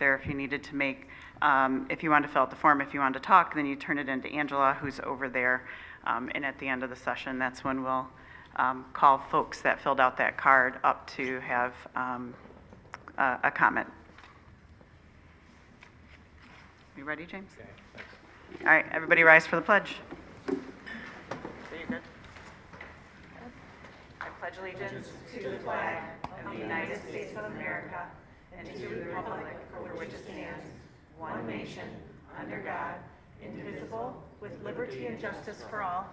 there if you needed to make, if you wanted to fill out the form, if you wanted to talk, then you turn it into Angela, who's over there. And at the end of the session, that's when we'll call folks that filled out that card up to have a comment. You ready, James? Okay, thanks. All right, everybody rise for the pledge. Are you good? I pledge allegiance to the flag of the United States of America and to the republic for which it stands, one nation, under God, indivisible, with liberty and justice for all.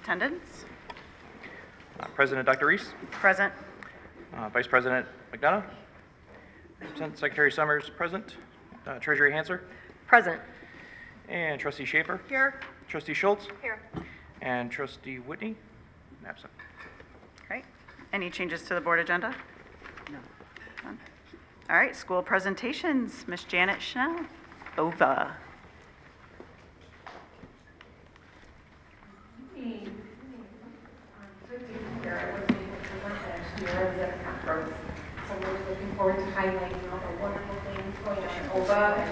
Attendance? President Dr. Reese, Present. Vice President McDonough, Secretary Summers present, Treasurer Hanser, Present. and Trustee Schaefer, Here. Trustee Schultz, Here. and Trustee Whitney, absent. Great. Any changes to the board agenda? No. None. All right, school presentations. Miss Janet Schnell, OVA. Here, I wasn't able to work last year. I was at a conference. So we're really looking forward to highlighting all the wonderful things going on in OVA and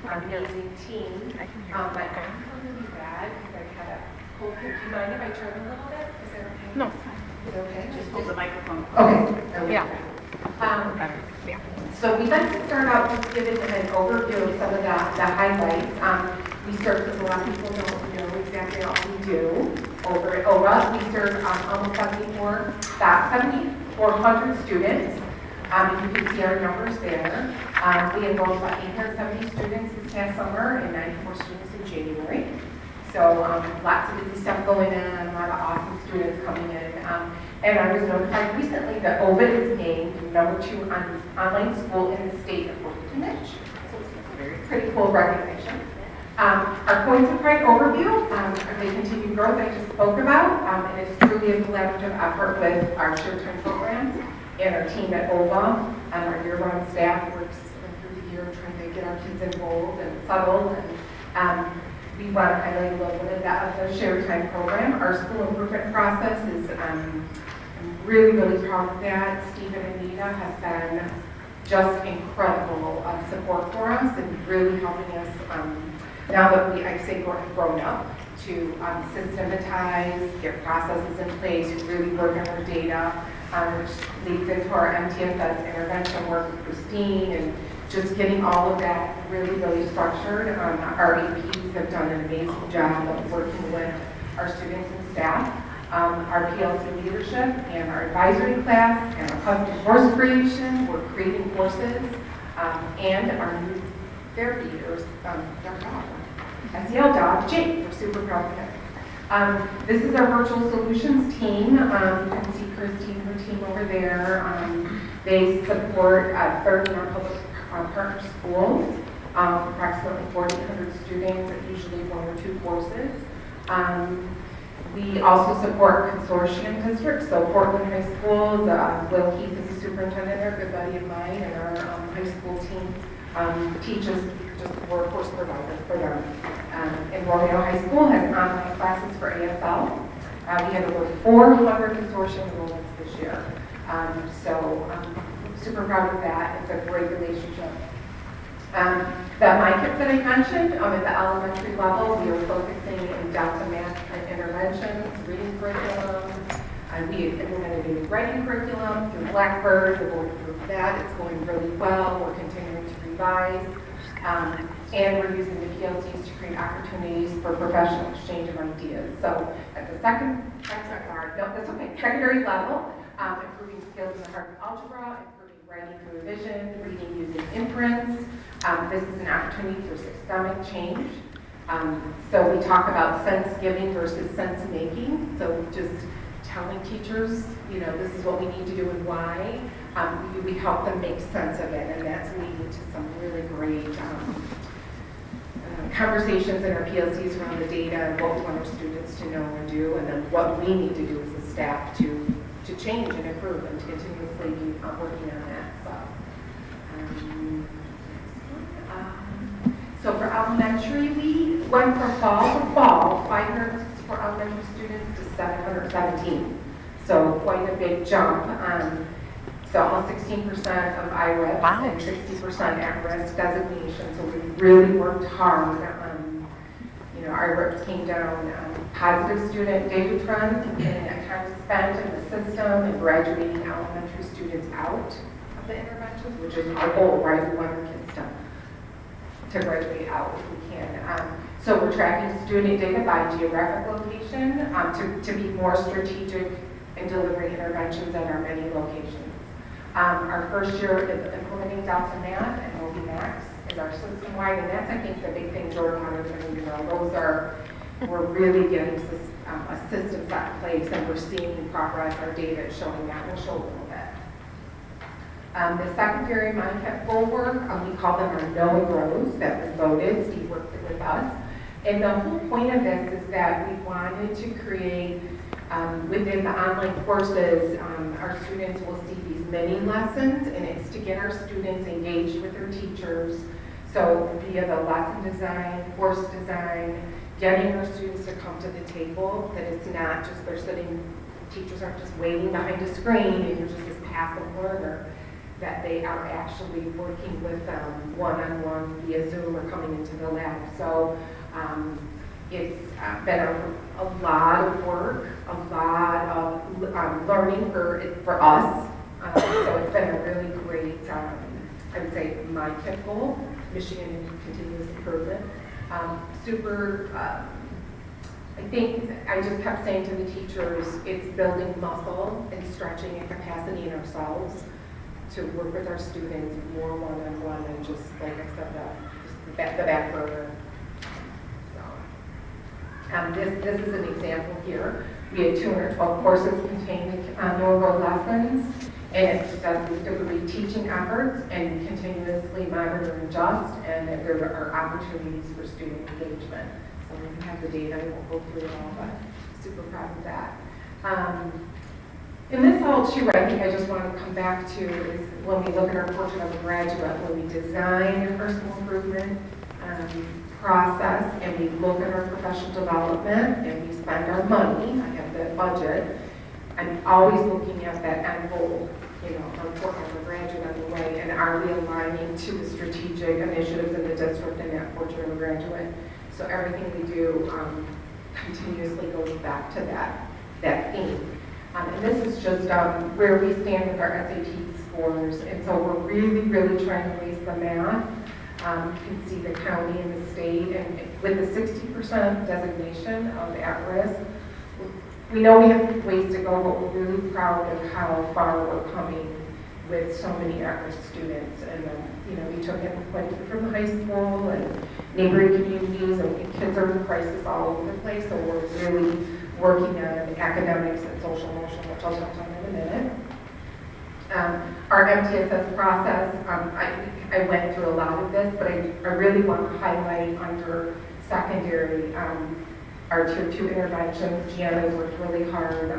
our amazing team. My phone's really bad because I had a cold. Do you mind if I turn a little bit? Is that okay? No. Is it okay? Just hold the microphone. Okay. There we Yeah. go. So we'd like to start out just giving an overview of some of the highlights. We serve, because a lot of people don't know exactly all we do over at OVA. We serve almost 7,400 students. You can see our numbers there. We enrolled about 870 students this past summer and 94 students in January. So lots of busy stuff going on, a lot of awesome students coming in. And I was notified recently that OVA is named #2 online school in the state of Portage. So it's a very pretty cool recognition. Our Coins of Pride overview, the continued growth I just spoke about, and it's truly a collaborative effort with our shared time programs and our team at OVA. Our year-round staff works through the year trying to get our kids enrolled and settled. And we want to highlight a little bit of that of the shared time program. Our school improvement process is, I'm really, really proud of that. Steve and Anita have been just incredible support for us and really helping us now that I say grown up to systematize, get processes in place, really work on our data, which leads into our MTSS intervention work with Christine and just getting all of that really, really structured. Our APs have done an amazing job of working with our students and staff. Our PLC leadership and our advisory class and our custom course creation, we're creating courses, and our new therapy leaders, SEL dog, Jake, we're super proud of him. This is our virtual solutions team. You can see Christine, her team over there. They support 30 of our public partner schools, approximately 1,400 students at usually 1 or 2 courses. We also support consortium districts, so Portland High Schools, Will Heath is the superintendent there, a good buddy of mine, and our high school team teaches just workforce provider for them. And Romeo High School has online classes for ASL. We have over 400 consortium enrollments this year. So I'm super proud of that. It's a great relationship. The MyKit that I mentioned, at the elementary level, we are focusing in Delta math interventions, reading curriculum. We implemented a new writing curriculum through Blackbird. The board approved that. It's going really well. We're continuing to revise. And we're using the PLCs to create opportunities for professional exchange of ideas. So at the secondary level, improving skills in the Harvard algebra, improving writing through revision, reading using imprints. This is an opportunity for systemic change. So we talk about sense giving versus sense making. So just telling teachers, this is what we need to do and why. We help them make sense of it, and that's leading to some really great conversations in our PLCs around the data and what we want our students to know and do, and then what we need to do as a staff to change and improve and to continuously be working on that. So for elementary, we went from fall to fall, 564 elementary students to 717. So quite a big jump. So almost 16% of IRIS Wow. and 60% at-risk designation. So we really worked hard. Our RIPS came down, positive student data trends and time spent in the system and graduating elementary students out of the interventions, which is our goal, right? We want our kids to graduate out if we can. So we're tracking student data by geographic location to be more strategic in delivering interventions at our many locations. Our first year of implementing Delta Math and MobiMax is our system-wide, and that's, I think, the big thing Jordan wanted to know. We're really getting a system set in place, and we're seeing progress. Our data is showing that. We'll show a little bit. The secondary MindCat goal work, we call them our NOAA Grows, that was voted. Steve worked it with us. And the whole point of this is that we wanted to create, within the online courses, our students will see these mini lessons, and it's to get our students engaged with their teachers. So via the lesson design, course design, getting our students to come to the table, that it's not just they're sitting, teachers aren't just waiting behind a screen and you're just this passive learner, that they are actually working with them one-on-one via Zoom or coming into the lab. So it's been a lot of work, a lot of learning for us. So it's been a really great, I would say, MindCat goal, Michigan Continuous Improvement. I think I just kept saying to the teachers, it's building muscle and stretching and capacity in ourselves to work with our students more one-on-one and just, like I said, the back burner. This is an example here. We had 212 courses containing NOAA Grow lessons, and it does delivery teaching efforts and continuously monitor and adjust, and that there are opportunities for student engagement. So we have the data, I won't go through it all, but super proud of that. And this all too, I think I just want to come back to is when we look at our portrait of a graduate, when we design a personal improvement process and we look at our professional development and we spend our money, I have the budget, I'm always looking at that end goal, our portrait of a graduate on the way, and are we aligning to the strategic initiatives in the district and that portrait of a graduate? So everything we do continuously goes back to that theme. And this is just where we stand with our SAT scores. And so we're really, really trying to raise the math. You can see the county and the state. And with the 60% designation of the at-risk, we know we have ways to go, but we're really proud of how far we're coming with so many at-risk students. And we took in quite a few from the high school and neighboring communities, and kids are in crisis all over the place. So we're really working on academics and social emotional, which I'll touch on in a minute. Our MTSS process, I went through a lot of this, but I really want to highlight under secondary our Tier 2 interventions. Gianna's worked really hard.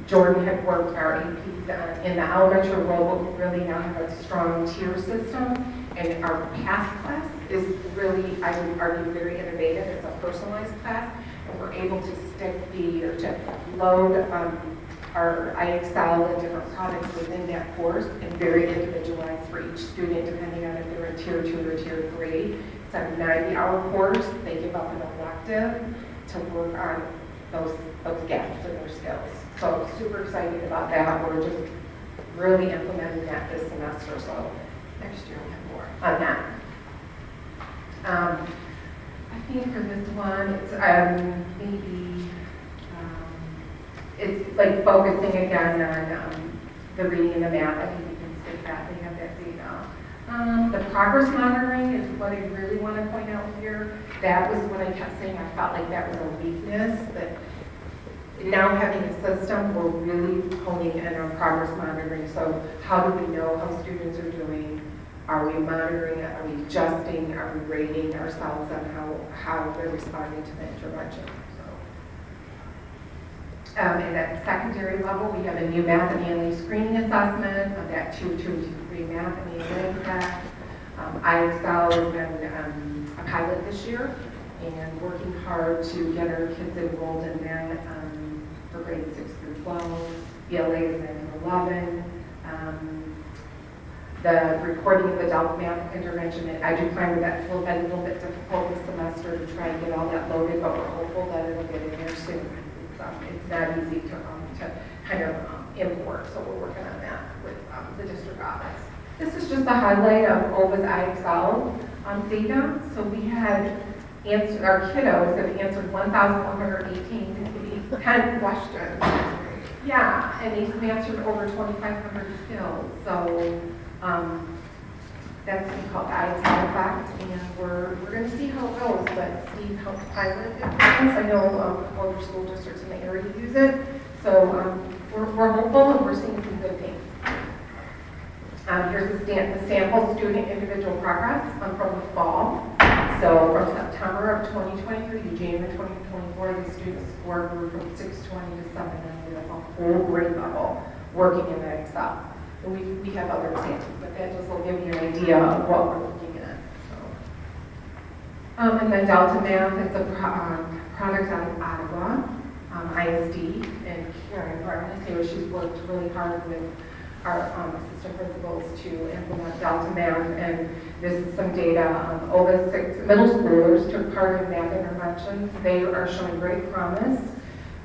Jordan had worked our APs in the elementary role, but we really now have a strong tier system. And our PASS class is really, I would argue, very innovative. It's a personalized class. And we're able to load our IXL and different products within that course and very individualized for each student, depending on if they're a Tier 2 or Tier 3. It's a 90-hour course. They give up an elective to work on those gaps in their skills. So super excited about that. We're just really implementing that this semester. So next year we'll have more on that. I think for this one, it's it's like focusing again on the reading and the math. I think you can skip that. We have that data. The progress monitoring is what I really want to point out here. That was what I kept saying. I felt like that was a weakness. That now having a system, we're really honing in on progress monitoring. So how do we know how students are doing? Are we monitoring it? Are we adjusting? Are we rating ourselves on how they're responding to the intervention? So, and at secondary level, we have a new math and ELA screening assessment of that 2 to 3 math and ELA class. IXL has been a pilot this year and working hard to get our kids enrolled in that for grades 6 through 12. ELA is 9 through 11. The recording of adult math intervention and EduClimber, that's been a little bit difficult this semester to try and get all that loaded, but we're hopeful that it'll get in there soon. It's not easy to kind of import, so we're working on that with the district office. This is just a highlight of OVA's IXL data. So we had answered, our kiddos have answered 1,118 questions. Yeah, and they've answered over 2,500 skills. So that's called the IXL effect, and we're going to see how it goes. But Steve helped pilot it for us. I know other school districts in the area use it. So we're hopeful and we're seeing some good things. Here's the sample student individual progress from the fall. So from September of 2023 to January 2024, the student score grew from 620 to 790. That's a whole grade level working in the Excel. And we have other examples, but that just will give you an idea of what we're looking at. So. And then Delta Math, it's a product out of Ottawa, ISD, and Karen Barton is here. She's worked really hard with our assistant principals to implement Delta Math, and this is some data. OVA 6 middle schoolers took part in math interventions. They are showing great promise.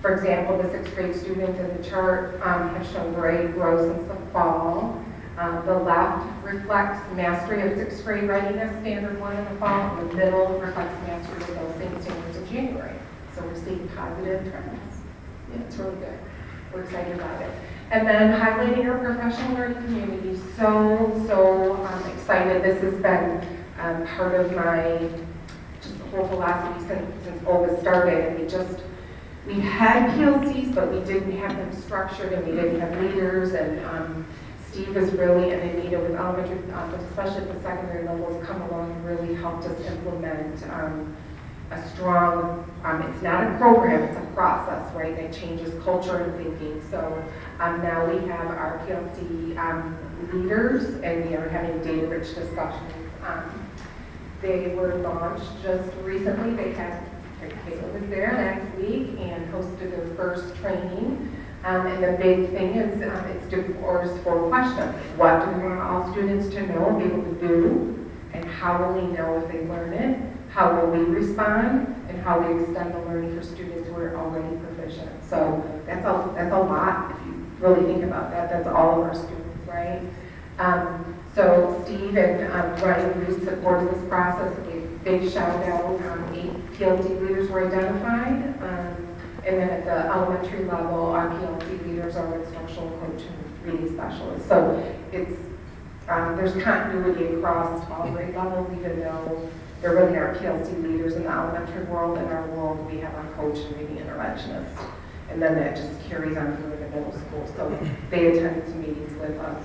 For example, the 6th grade students in the chart have shown great growth since the fall. The left reflects mastery of 6th grade readiness standard 1 in the fall, and the middle reflects mastery of those same standards in January. So we're seeing positive trends. Yeah, it's really good. We're excited about it. And then highlighting our professional learning community. So excited. This has been part of my just the whole philosophy since OVA started. And we had PLCs, but we didn't have them structured, and we didn't have leaders. And Steve is really, and Anita with elementary, but especially at the secondary levels, come along and really helped us implement a strong, it's not a program, it's a process, right, that changes culture and thinking. So now we have our PLC leaders, and we are having data-rich discussions. They were launched just recently. Kayla was there last week and hosted their first training. And the big thing is it's different orders for questions. What do we want all students to know and be able to do? And how will we know if they learn it? How will we respond? And how we extend the learning for students who are already proficient. So that's a lot if you really think about that. That's all of our students, right? So Steve and Ryan Reed supported this process. A big shout out. 8 PLC leaders were identified. And then at the elementary level, our PLC leaders are instructional coach and reading specialists. So it's there's continuity across all grade levels, even though there really are PLC leaders in the elementary world. In our world, we have our coach and reading interventionist. And then that just carries on through the middle school. So they attended some meetings with us.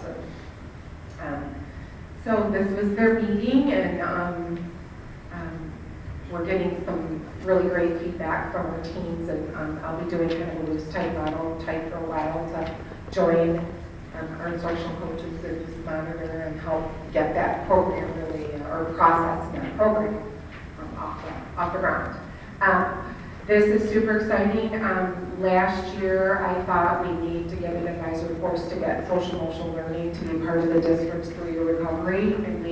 So this was their meeting, and we're getting some really great feedback from our teams, and I'll be doing kind of a loose type model type for a while to join our instructional coaches and just monitor and help get that program really, or process that program off the ground. This is super exciting. Last year, I thought we need to get an advisory course to get social emotional learning to be part of the district's 3-year recovery. And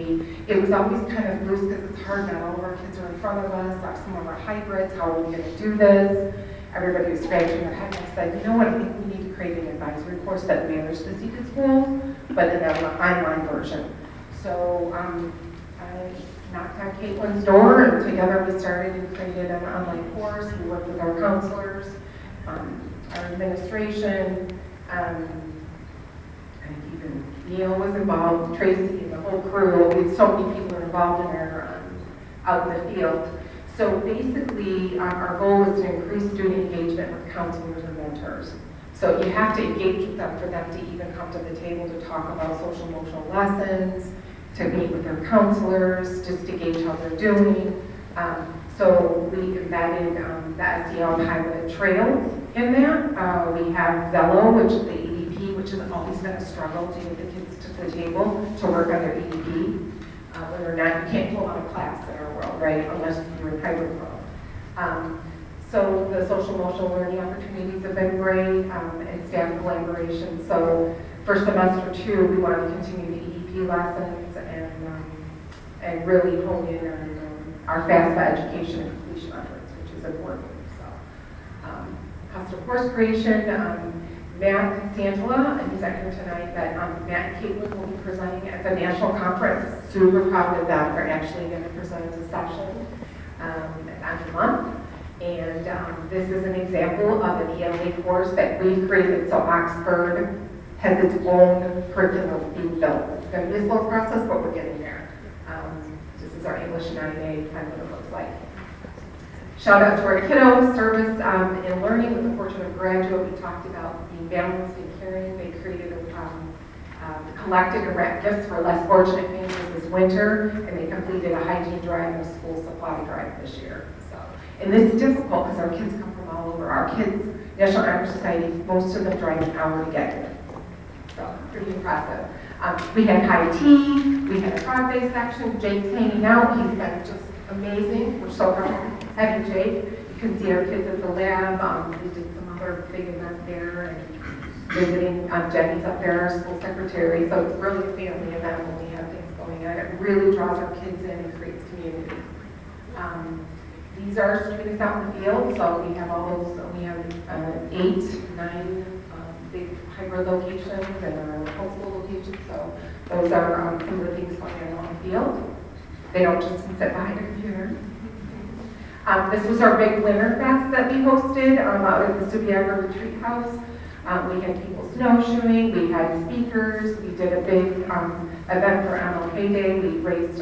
it was always kind of loose because it's hard. Not all of our kids are in front of us. Some of our hybrids. How are we going to do this? Everybody was scratching their head. I said, you know what? I think we need to create an advisory course that mirrors the Seated schools, but in an online version. So I knocked on Caitlin's door, and together we started and created an online course. We worked with our counselors, our administration, and even Neil was involved, Tracy, and the whole crew. We had so many people involved in our out in the field. So basically, our goal is to increase student engagement with counselors and mentors. So you have to engage with them for them to even come to the table to talk about social emotional lessons, to meet with their counselors, just to gauge how they're doing. So we embedded the SEL pilot trails in that. We have Zello, which is the EDP, which has always been a struggle to get the kids to the table to work on their EDP. When they're not, you can't pull out a class in our world, right, unless you're in hybrid world. So the social emotional learning opportunities have been great, and staff collaboration. So for semester 2, we want to continue the EDP lessons and really hone in on our FAFSA education and completion efforts, which is important. So custom course creation, Matt and Sangela, and he's not here tonight, but Matt and Caitlin will be presenting at the national conference. Super proud of them. They're actually going to present a session at the end of the month. And this is an example of an ELA course that we've created. So Oxford has its own curriculum being built. It's going to be a slow process, but we're getting there. This is our English 9A, kind of what it looks like. Shout out to our kiddos, service and learning with the Fortune of Graduate. We talked about being balanced and caring. They created collected and wrapped gifts for less fortunate families this winter, and they completed a hygiene drive and a school supply drive this year. So, and this is difficult because our kids come from all over. Our kids, National Honor Society, most of them drive an hour to get here. So pretty impressive. We had high tea. We had a frog day section. Jake's hanging out. He's been just amazing. We're so proud of having Jake. You can see our kids at the lab. We did some other big event there and visiting. Jenny's up there, our school secretary. So it's really a family event when we have things going on. It really draws our kids in and creates community. These are students out in the field. So we have all those. We have 8, 9 big hybrid locations and our homeschool locations. So those are some of the things going on in the field. They don't just sit behind a computer. This was our big Winter Fest that we hosted out at the Subiaco Retreat House. We had people snowshoeing, we had speakers, we did a big event for MLK Day. We raised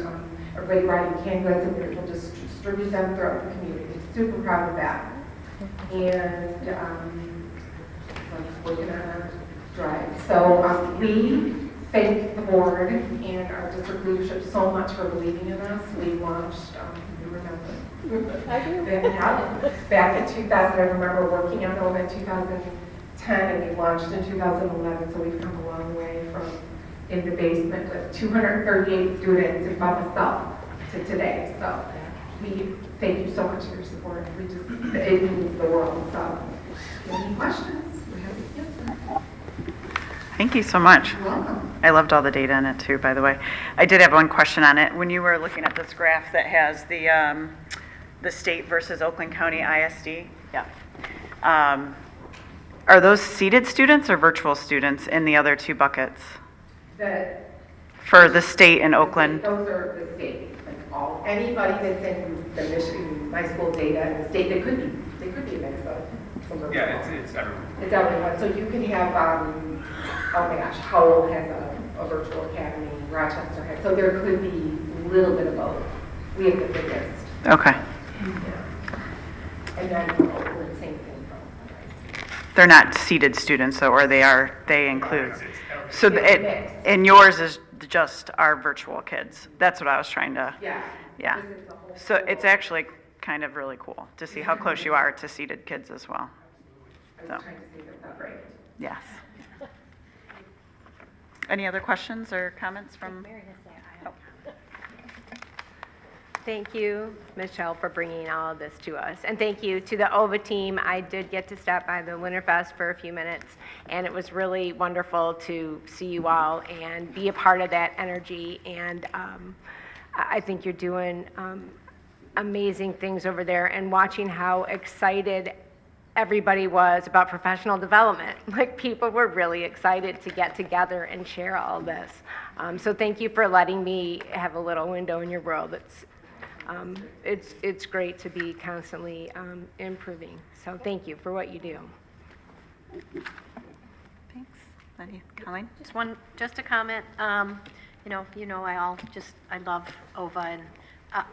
everybody riding canned goods and we were able to distribute them throughout the community. Super proud of that. And working on our drive. So we thank the board and our district leadership so much for believing in us. We launched, you remember? I do. Back in 2000, I remember working on OVA in 2010 and we launched in 2011. So we've come a long way from in the basement with 238 students and by myself to today. So we thank you so much for your support. It means the world. So any questions? Thank you so much. You're welcome. I loved all the data in it too, by the way. I did have one question on it. When you were looking at this graph that has the state versus Oakland County ISD, yeah. Are those seated students or virtual students in the other two buckets? For the state and Oakland? Those are the state. Like anybody that's in the Michigan high school data in the state, they could be a mix of. Yeah, it's everyone. It's everyone. So you can have, oh my gosh, Howell has a virtual academy, Rochester has, so there could be a little bit of both. We have the biggest. Okay. Yeah. And then Oakland, same thing. They're not seated students, though, or they include. So It's mixed. and yours is just our virtual kids. That's what I was trying to. Yeah. Yeah. This is the whole So school. it's actually kind of really cool to see how close you are to seated kids as well. I was trying to say that right. Yes. Any other questions or comments from? Oh. Thank you, Michelle, for bringing all of this to us. And thank you to the OVA team. I did get to stop by the Winterfest for a few minutes, and it was really wonderful to see you all and be a part of that energy. And I think you're doing amazing things over there, and watching how excited everybody was about professional development. Like, people were really excited to get together and share all this. So thank you for letting me have a little window in your world. It's great to be constantly improving. So thank you for what you do. Thanks. Any, Colleen? Just a comment. I love OVA and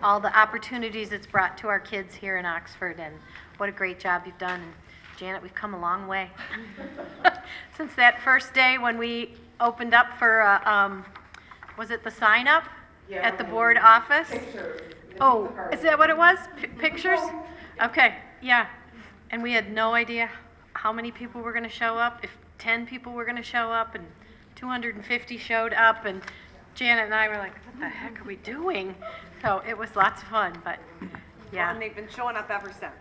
all the opportunities it's brought to our kids here in Oxford, and what a great job you've done. And Janet, we've come a long way since that first day when we opened up for, was it the sign up at the board office? Pictures. Oh, is that what it was? Pictures? Okay, yeah. And we had no idea how many people were going to show up, if 10 people were going to show up, and 250 showed up, and Janet and I were like, what the heck are we doing? So it was lots of fun, but yeah. And they've been showing up ever since.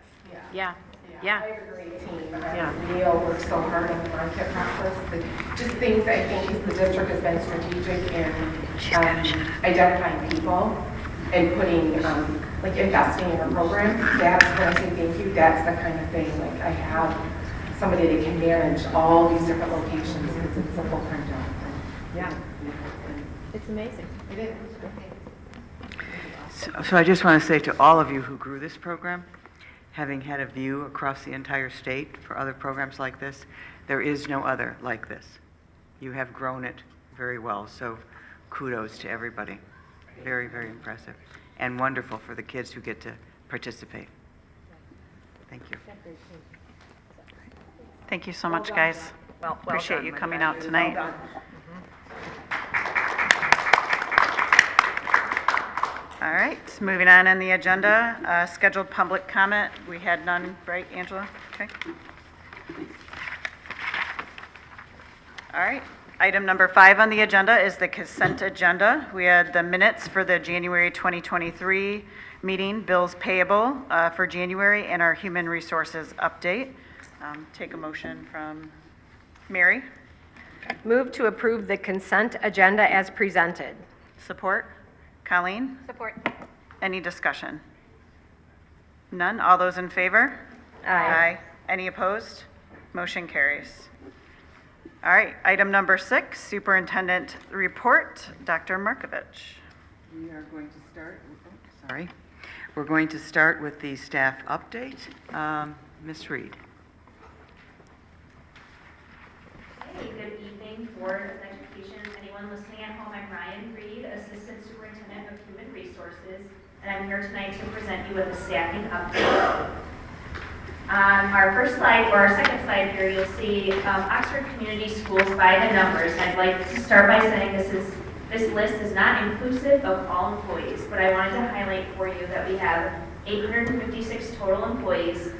Yeah, I yeah. have a great team. Yeah. Neil works so hard on the market process, just things I think the district has been strategic in identifying people and putting, like investing in a program. That's when I say thank you, that's the kind of thing, like I have somebody that can manage all these different locations because it's a full-time job. Yeah. It's amazing. It is. So I just want to say to all of you who grew this program, having had a view across the entire state for other programs like this, there is no other like this. You have grown it very well, so kudos to everybody. Very, very impressive and wonderful for the kids who get to participate. Thank you. Thank you so much, guys. Appreciate done, you my coming friend. out tonight. Well done. All right, moving on the agenda, scheduled public comment. We had none, right, Angela? Okay. All right, item number 5 on the agenda is the consent agenda. We had the minutes for the January 2023 meeting, bills payable for January, and our human resources update. Take a motion from Mary. Move to approve the consent agenda as presented. Support? Colleen? Support. Any discussion? None? All those in favor? Aye. Any opposed? Motion carries. All right, item number 6, superintendent report. Dr. Markovich. We are going to start, sorry. We're going to start with the staff update. Ms. Reed. Hey, good evening, Board of Education. Anyone listening at home, I'm Ryan Reed, Assistant Superintendent of Human Resources, and I'm here tonight to present you with a staffing update. On our first slide, or our second slide here, you'll see Oxford Community Schools by the numbers. I'd like to start by saying this list is not inclusive of all employees, but I wanted to highlight for you that we have 856 total employees,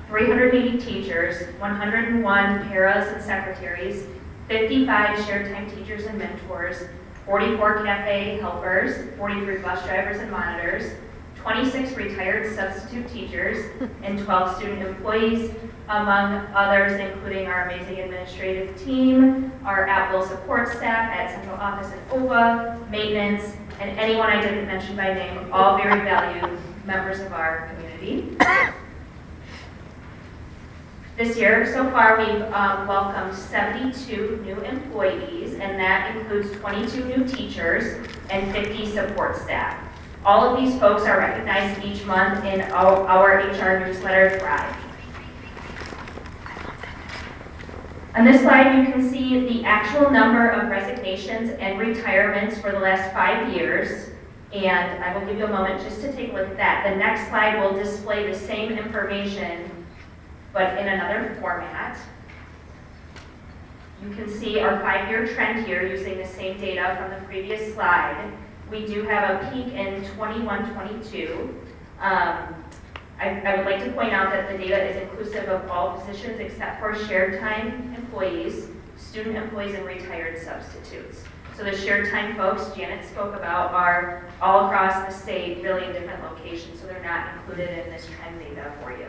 380 teachers, 101 paras and secretaries, 55 shared time teachers and mentors, 44 cafe helpers, 43 bus drivers and monitors, 26 retired substitute teachers, and 12 student employees, among others, including our amazing administrative team, our at-will support staff at central office and OVA, maintenance, and anyone I didn't mention by name, all very valued members of our community. This year, so far, we've welcomed 72 new employees, and that includes 22 new teachers and 50 support staff. All of these folks are recognized each month in our HR newsletter, Thrive. On this slide, you can see the actual number of resignations and retirements for the last 5 years, and I will give you a moment just to take a look at that. The next slide will display the same information, but in another format. You can see our 5-year trend here using the same data from the previous slide. We do have a peak in 21-22. I would like to point out that the data is inclusive of all positions except for shared time employees, student employees, and retired substitutes. So the shared time folks Janet spoke about are all across the state, really in different locations, so they're not included in this trend data for you.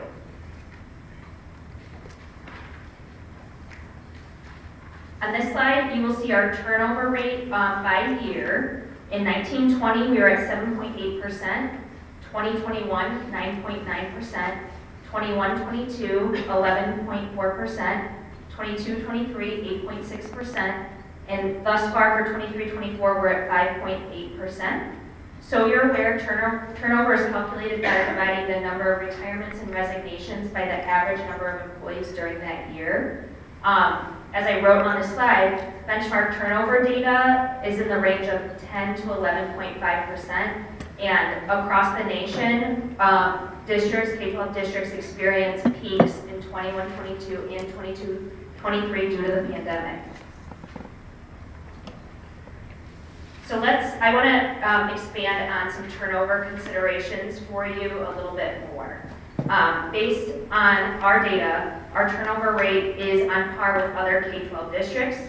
On this slide, you will see our turnover rate by year. In 1920, we were at 7.8%, 2021, 9.9%, 21-22, 11.4%, 22-23, 8.6%, and thus far for 23-24, we're at 5.8%. So you're aware turnover is calculated by dividing the number of retirements and resignations by the average number of employees during that year. As I wrote on the slide, benchmark turnover data is in the range of 10 to 11.5%, and across the nation, districts, K-12 districts experience peaks in 21-22 and 22-23 due to the pandemic. So I want to expand on some turnover considerations for you a little bit more. Based on our data, our turnover rate is on par with other K-12 districts.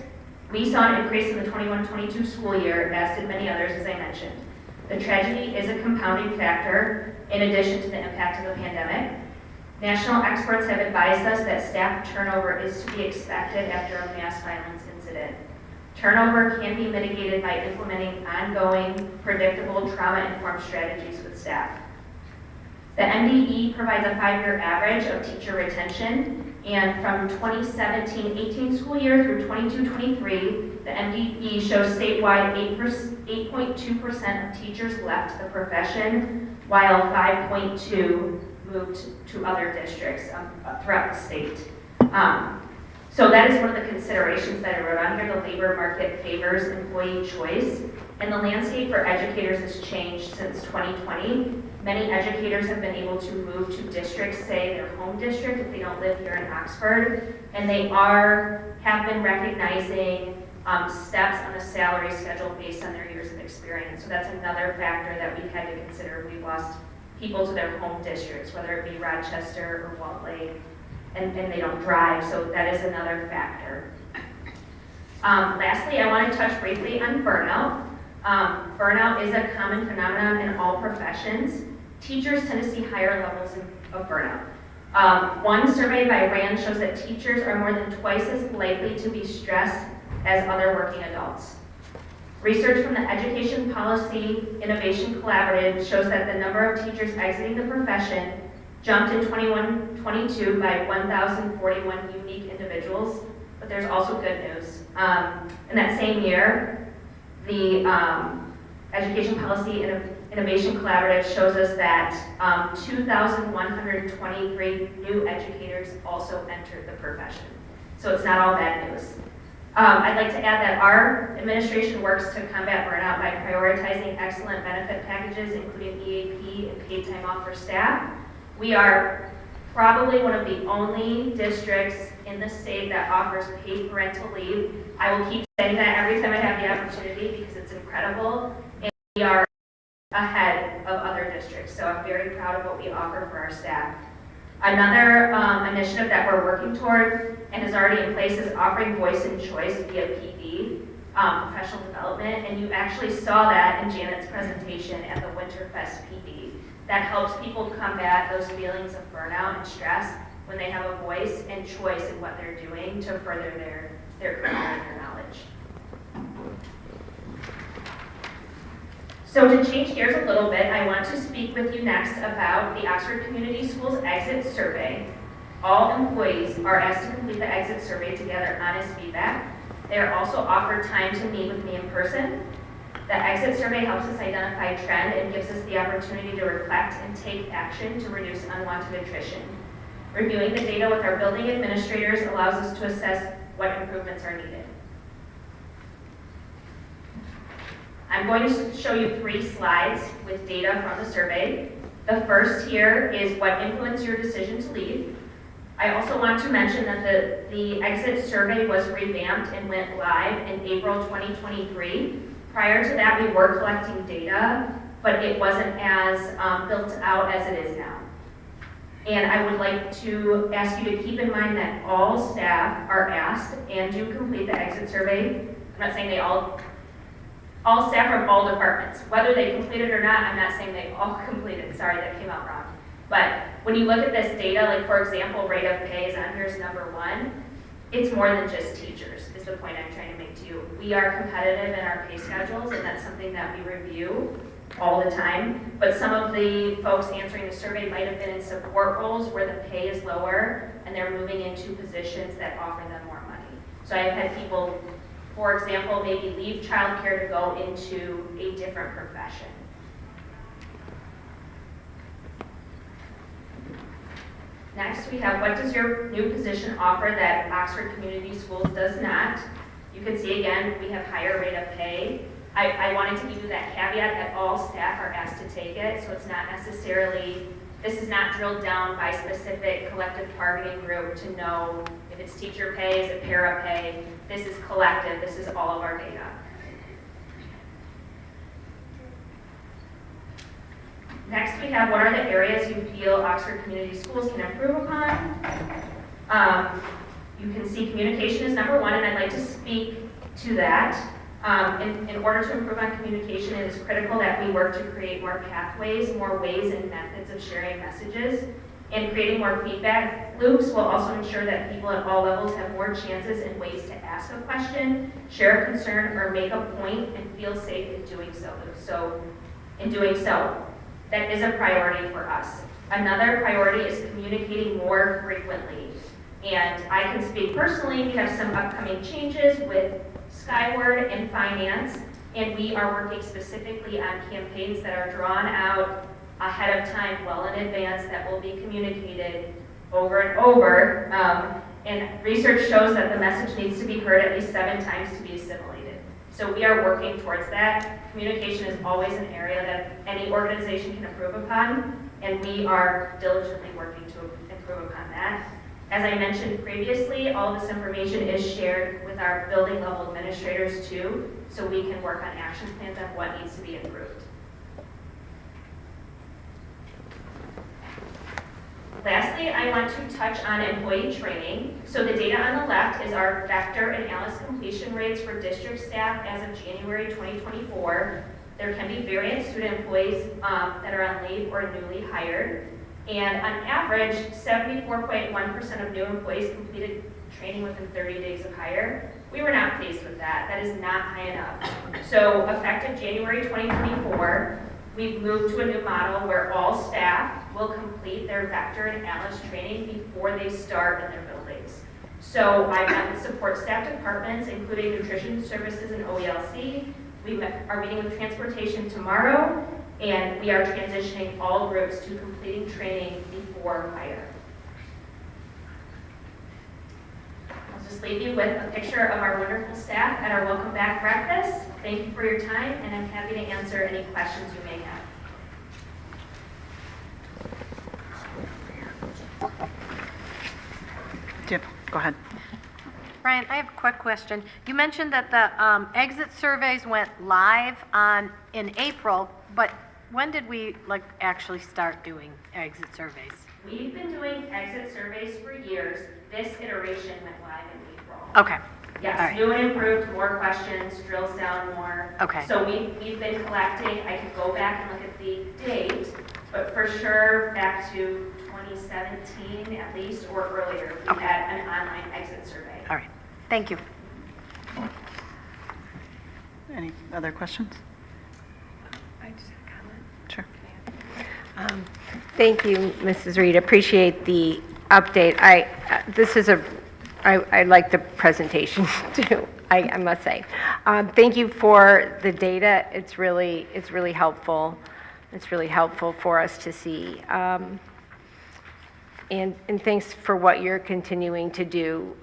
We saw an increase in the 21-22 school year, as did many others, as I mentioned. The tragedy is a compounding factor in addition to the impact of the pandemic. National experts have advised us that staff turnover is to be expected after a mass violence incident. Turnover can be mitigated by implementing ongoing, predictable, trauma-informed strategies with staff. The MDE provides a 5-year average of teacher retention, and from 2017-18 school year through 22-23, the MDE shows statewide 8.2% of teachers left the profession, while 5.2% moved to other districts throughout the state. So that is one of the considerations that I wrote on here. The labor market favors employee choice, and the landscape for educators has changed since 2020. Many educators have been able to move to districts, say their home district, if they don't live here in Oxford, and they have been recognizing steps on a salary schedule based on their years of experience. So that's another factor that we've had to consider. We've lost people to their home districts, whether it be Rochester or Walled Lake, and they don't drive, so that is another factor. Lastly, I want to touch briefly on burnout. Burnout is a common phenomenon in all professions. Teachers tend to see higher levels of burnout. One survey by RAND shows that teachers are more than twice as likely to be stressed as other working adults. Research from the Education Policy Innovation Collaborative shows that the number of teachers exiting the profession jumped in 21-22 by 1,041 unique individuals, but there's also good news. In that same year, the Education Policy Innovation Collaborative shows us that 2,123 new educators also entered the profession. So it's not all bad news. I'd like to add that our administration works to combat burnout by prioritizing excellent benefit packages, including EAP and paid time off for staff. We are probably one of the only districts in the state that offers paid parental leave. I will keep saying that every time I have the opportunity because it's incredible, and we are ahead of other districts, so I'm very proud of what we offer for our staff. Another initiative that we're working toward and is already in place is offering voice and choice via PD, professional development, and you actually saw that in Janet's presentation at the Winterfest PD. That helps people combat those feelings of burnout and stress when they have a voice and choice in what they're doing to further their career and their knowledge. So to change gears a little bit, I want to speak with you next about the Oxford Community Schools Exit Survey. All employees are asked to complete the exit survey to gather honest feedback. They are also offered time to meet with me in person. The exit survey helps us identify a trend and gives us the opportunity to reflect and take action to reduce unwanted attrition. Reviewing the data with our building administrators allows us to assess what improvements are needed. I'm going to show you 3 slides with data from the survey. The first here is what influenced your decision to leave. I also want to mention that the exit survey was revamped and went live in April 2023. Prior to that, we were collecting data, but it wasn't as built out as it is now. And I would like to ask you to keep in mind that all staff are asked and do complete the exit survey. I'm not saying all staff from all departments. Whether they completed or not, I'm not saying they all completed. Sorry, that came out wrong. But when you look at this data, like for example, rate of pay is on here as number 1. It's more than just teachers, is the point I'm trying to make to you. We are competitive in our pay schedules, and that's something that we review all the time. But some of the folks answering the survey might have been in support roles where the pay is lower, and they're moving into positions that offer them more money. So I've had people, for example, maybe leave childcare to go into a different profession. Next, we have what does your new position offer that Oxford Community Schools does not? You can see again, we have higher rate of pay. I wanted to give you that caveat that all staff are asked to take it, so it's not necessarily, this is not drilled down by specific collective bargaining group to know if it's teacher pay, is it para pay. This is collective, this is all of our data. Next, we have what are the areas you feel Oxford Community Schools can improve upon. You can see communication is number 1, and I'd like to speak to that. In order to improve on communication, it is critical that we work to create more pathways, more ways and methods of sharing messages. And creating more feedback loops will also ensure that people at all levels have more chances and ways to ask a question, share a concern, or make a point and feel safe in doing so. That is a priority for us. Another priority is communicating more frequently. And I can speak personally, we have some upcoming changes with Skyward and Finance, and we are working specifically on campaigns that are drawn out ahead of time, well in advance, that will be communicated over and over. And research shows that the message needs to be heard at least 7 times to be assimilated. So we are working towards that. Communication is always an area that any organization can improve upon, and we are diligently working to improve upon that. As I mentioned previously, all this information is shared with our building level administrators too, so we can work on action plans on what needs to be improved. Lastly, I want to touch on employee training. So the data on the left is our Vector and ALICE completion rates for district staff as of January 2024. There can be various student employees that are on leave or newly hired. And on average, 74.1% of new employees completed training within 30 days of hire. We were not pleased with that. That is not high enough. So effective January 2024, we've moved to a new model where all staff will complete their Vector and ALICE training before they start in their buildings. So I met with support staff departments, including nutrition services and OELC. We are meeting with transportation tomorrow, and we are transitioning all groups to completing training before hire. I'll just leave you with a picture of our wonderful staff at our Welcome Back breakfast. Thank you for your time, and I'm happy to answer any questions you may have. Jim, go ahead. Ryan, I have a quick question. You mentioned that the exit surveys went live in April, but when did we actually start doing exit surveys? We've been doing exit surveys for years. This iteration went live in April. Okay. Yes, All right. new and improved, more questions, drills down more. Okay. So we've been collecting, I can go back and look at the date, but for sure back to 2017 at least or earlier, we Okay. had an online exit survey. All right. Thank you. Any other questions? I just have a comment. Sure. Thank you, Mrs. Reed. Appreciate the update. I like the presentation too, I must say. Thank you for the data. It's really helpful. It's really helpful for us to see. And thanks for what you're continuing to do.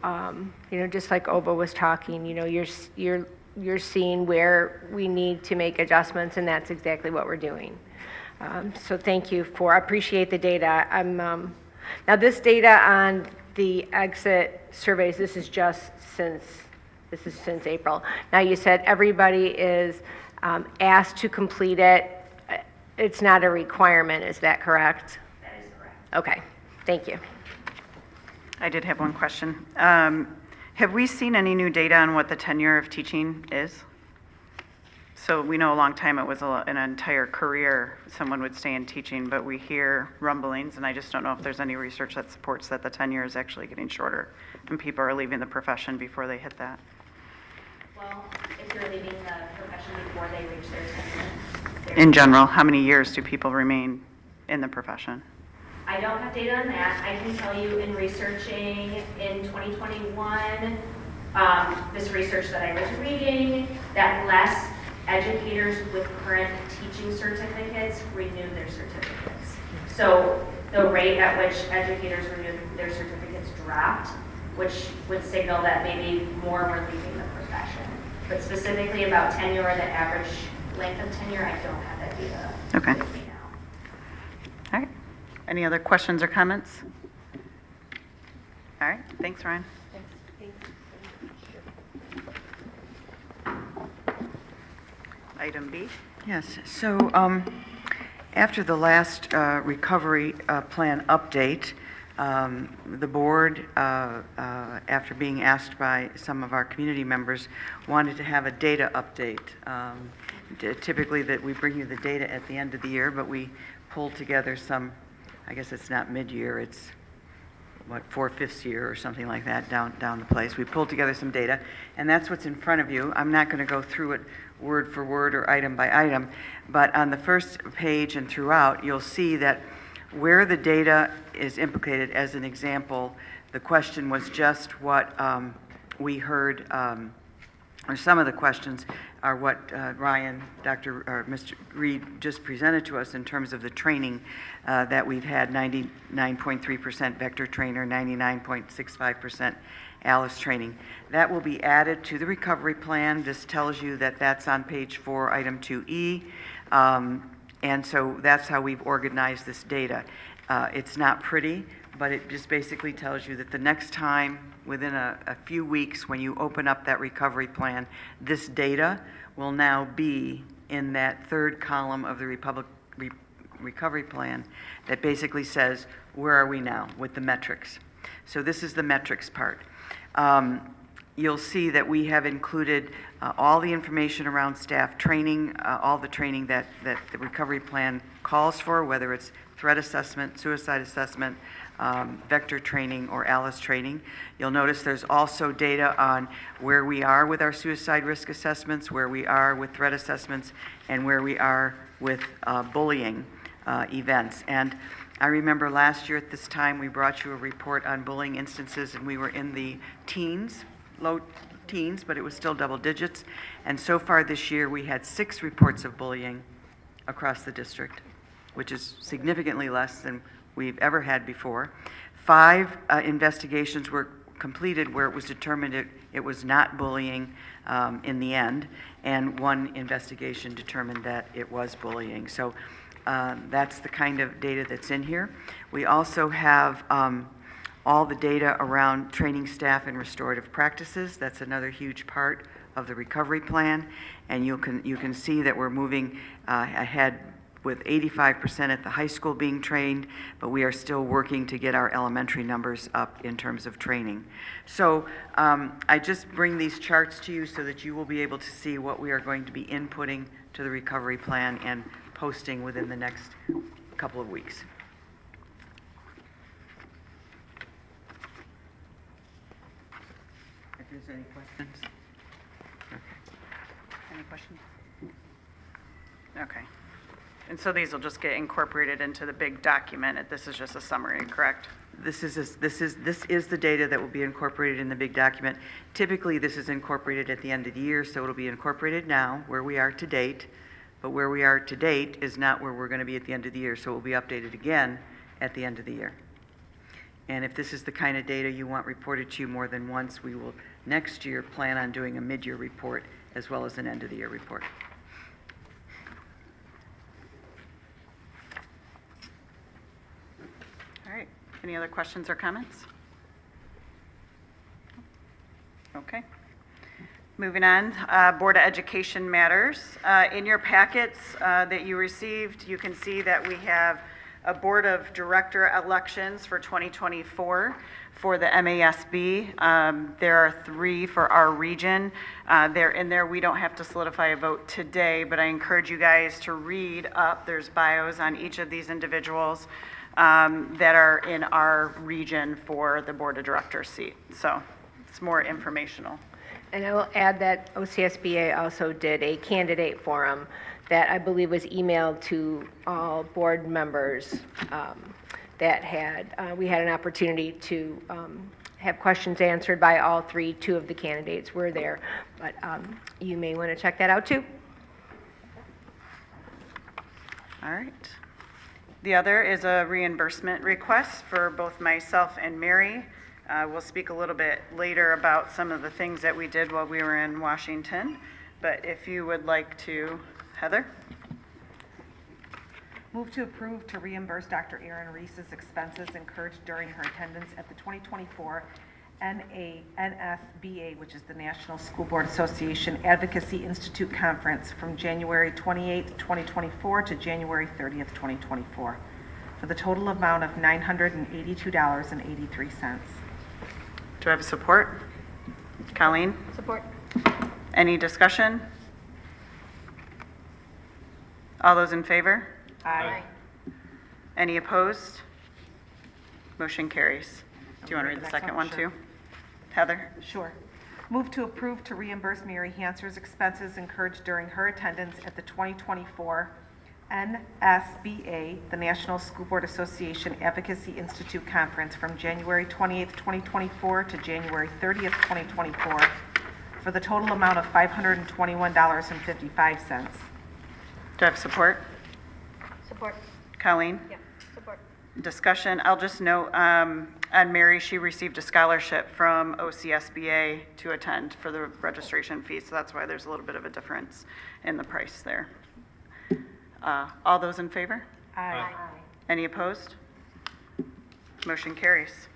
Just like Oba was talking, you're seeing where we need to make adjustments, and that's exactly what we're doing. So thank you I appreciate the data. Now this data on the exit surveys, this is since April. Now you said everybody is asked to complete it. It's not a requirement, is that correct? That is correct. Okay, thank you. I did have one question. Have we seen any new data on what the tenure of teaching is? So we know a long time it was an entire career someone would stay in teaching, but we hear rumblings, and I just don't know if there's any research that supports that the tenure is actually getting shorter and people are leaving the profession before they hit that. Well, if you're leaving the profession before they reach their tenure. In general, how many years do people remain in the profession? I don't have data on that. I can tell you in researching in 2021, this research that I was reading, that less educators with current teaching certificates renew their certificates. So the rate at which educators renew their certificates dropped, which would signal that maybe more were leaving the profession. But specifically about tenure or the average length of tenure, I don't have that data Okay. with me now. All right. Any other questions or comments? All right. Thanks, Ryan. Item B. Yes, so after the last recovery plan update, the board, after being asked by some of our community members, wanted to have a data update. Typically that we bring you the data at the end of the year, but we pulled together some, I guess it's not mid-year, it's, what, 4/5 year or something like that down the place. We pulled together some data, and that's what's in front of you. I'm not going to go through it word for word or item by item, but on the first page and throughout, you'll see that where the data is implicated, as an example, the question was just what we heard, or some of the questions are what Ryan, Mr. Reed just presented to us in terms of the training that we've had, 99.3% vector trainer, 99.65% ALICE training. That will be added to the recovery plan. This tells you that that's on page 4, item 2E. And so that's how we've organized this data. It's not pretty, but it just basically tells you that the next time, within a few weeks, when you open up that recovery plan, this data will now be in that third column of the recovery plan that basically says, where are we now with the metrics? So this is the metrics part. You'll see that we have included all the information around staff training, all the training that the recovery plan calls for, whether it's threat assessment, suicide assessment, vector training, or ALICE training. You'll notice there's also data on where we are with our suicide risk assessments, where we are with threat assessments, and where we are with bullying events. And I remember last year at this time, we brought you a report on bullying instances, and we were in the teens, low teens, but it was still double digits. And so far this year, we had 6 reports of bullying across the district, which is significantly less than we've ever had before. 5 investigations were completed where it was determined it was not bullying in the end, and 1 investigation determined that it was bullying. So that's the kind of data that's in here. We also have all the data around training staff in restorative practices. That's another huge part of the recovery plan, and you can see that we're moving ahead with 85% at the high school being trained, but we are still working to get our elementary numbers up in terms of training. So I just bring these charts to you so that you will be able to see what we are going to be inputting to the recovery plan and posting within the next couple of weeks. If there's any questions. Okay. Any questions? Okay. And so these will just get incorporated into the big document. This is just a summary, correct? This is the data that will be incorporated in the big document. Typically, this is incorporated at the end of the year, so it'll be incorporated now, where we are to date. But where we are to date is not where we're going to be at the end of the year, so it will be updated again at the end of the year. And if this is the kind of data you want reported to you more than once, we will next year plan on doing a mid-year report as well as an end-of-the-year report. All right. Any other questions or comments? Okay. Moving on, Board of Education matters. In your packets that you received, you can see that we have a Board of Director elections for 2024 for the MASB. There are 3 for our region. They're in there. We don't have to solidify a vote today, but I encourage you guys to read up. There's bios on each of these individuals that are in our region for the Board of Directors seat. So it's more informational. And I will add that OCSBA also did a candidate forum that I believe was emailed to all board members that we had an opportunity to have questions answered by all 3. 2 of the candidates were there, but you may want to check that out too. All right. The other is a reimbursement request for both myself and Mary. We'll speak a little bit later about some of the things that we did while we were in Washington, but if you would like to, Heather? Move to approve to reimburse Dr. Erin Reese's expenses incurred during her attendance at the 2024 NSBA, which is the National School Board Association Advocacy Institute Conference, from January 28th, 2024 to January 30th, 2024, for the total amount of $982.83. Do I have support? Colleen? Support. Any discussion? All those in favor? Aye. Any opposed? Motion carries. Do you want to read the second one too? Heather? Sure. Move to approve to reimburse Mary Hanser's expenses incurred during her attendance at the 2024 NSBA, the National School Board Association Advocacy Institute Conference from January 28th, 2024 to January 30th, 2024 for the total amount of $521.55. Do I have support? Support. Colleen? Yeah, support. Discussion, I'll just note, on Mary, she received a scholarship from OCSBA to attend for the registration fee, so that's why there's a little bit of a difference in the price there. All those in favor? Aye. Any opposed? Motion carries.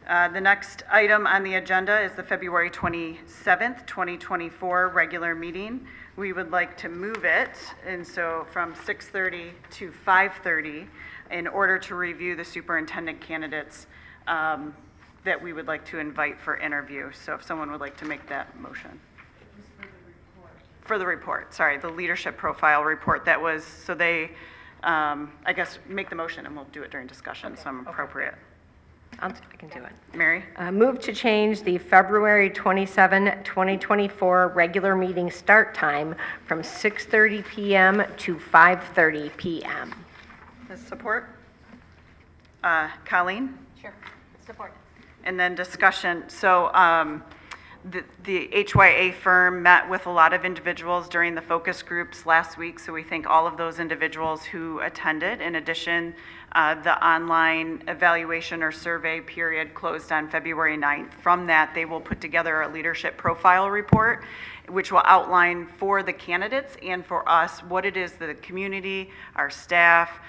The next item on the agenda is the February 27th, 2024 regular meeting. We would like to move it, and so from 6:30 to 5:30 in order to review the superintendent candidates that we would like to invite for interview. So if someone would like to make that motion. For the report, sorry, the leadership profile report that was, so they, I guess, make the motion and we'll do it during discussion, so I'm appropriate. I can do it. Mary? Move to change the February 27, 2024 regular meeting start time from 6:30 PM to 5:30 PM. Does support? Colleen? Sure. Support. And then discussion, so the HYA firm met with a lot of individuals during the focus groups last week, so we thank all of those individuals who attended. In addition, the online evaluation or survey period closed on February 9th. From that, they will put together a leadership profile report, which will outline for the candidates and for us what it is that the community, our staff,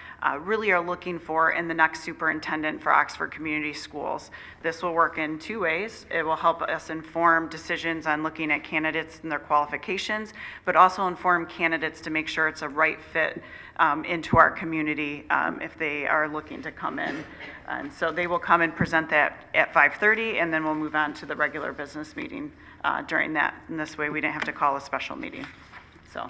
really are looking for in the next superintendent for Oxford Community Schools. This will work in two ways. It will help us inform decisions on looking at candidates and their qualifications, but also inform candidates to make sure it's a right fit into our community if they are looking to come in. And so they will come and present that at 5:30, and then we'll move on to the regular business meeting during that. And this way, we didn't have to call a special meeting. So,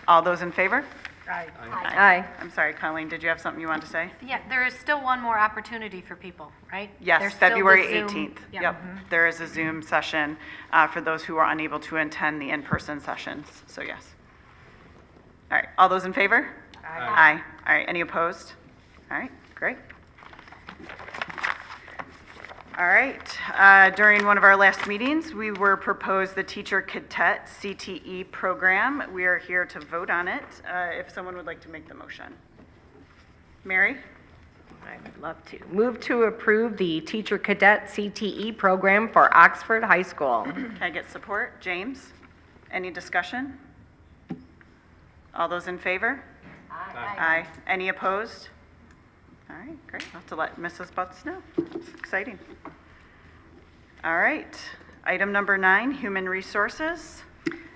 all those in favor? Aye. Aye. I'm sorry, Colleen, did you have something you wanted to say? Yeah, there is still one more opportunity for people, right? Yes, There's still the February Zoom. 18th. Yeah. Yep, there is a Zoom session for those who are unable to attend the in-person sessions, so yes. All right, all those in favor? Aye. All right, any opposed? All right, great. All right, during one of our last meetings, we were proposed the Teacher Cadet CTE program. We are here to vote on it. If someone would like to make the motion. Mary? I would love to. Move to approve the Teacher Cadet CTE program for Oxford High School. Can I get support? James? Any discussion? All those in favor? Aye. Any opposed? All right, great. I'll have to let Mrs. Butts know. It's exciting. All right. Item number 9, Human Resources.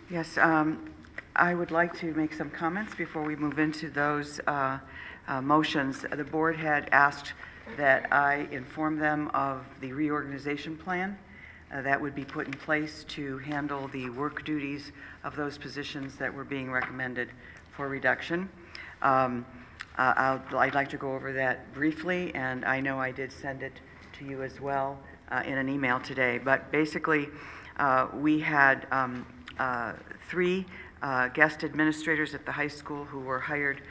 Yes, I would like to make some comments before we move into those motions. The board had asked that I inform them of the reorganization plan that would be put in place to handle the work duties of those positions that were being recommended for reduction. I'd like to go over that briefly, and I know I did send it to you as well in an email today. But basically, we had 3 guest administrators at the high school who were hired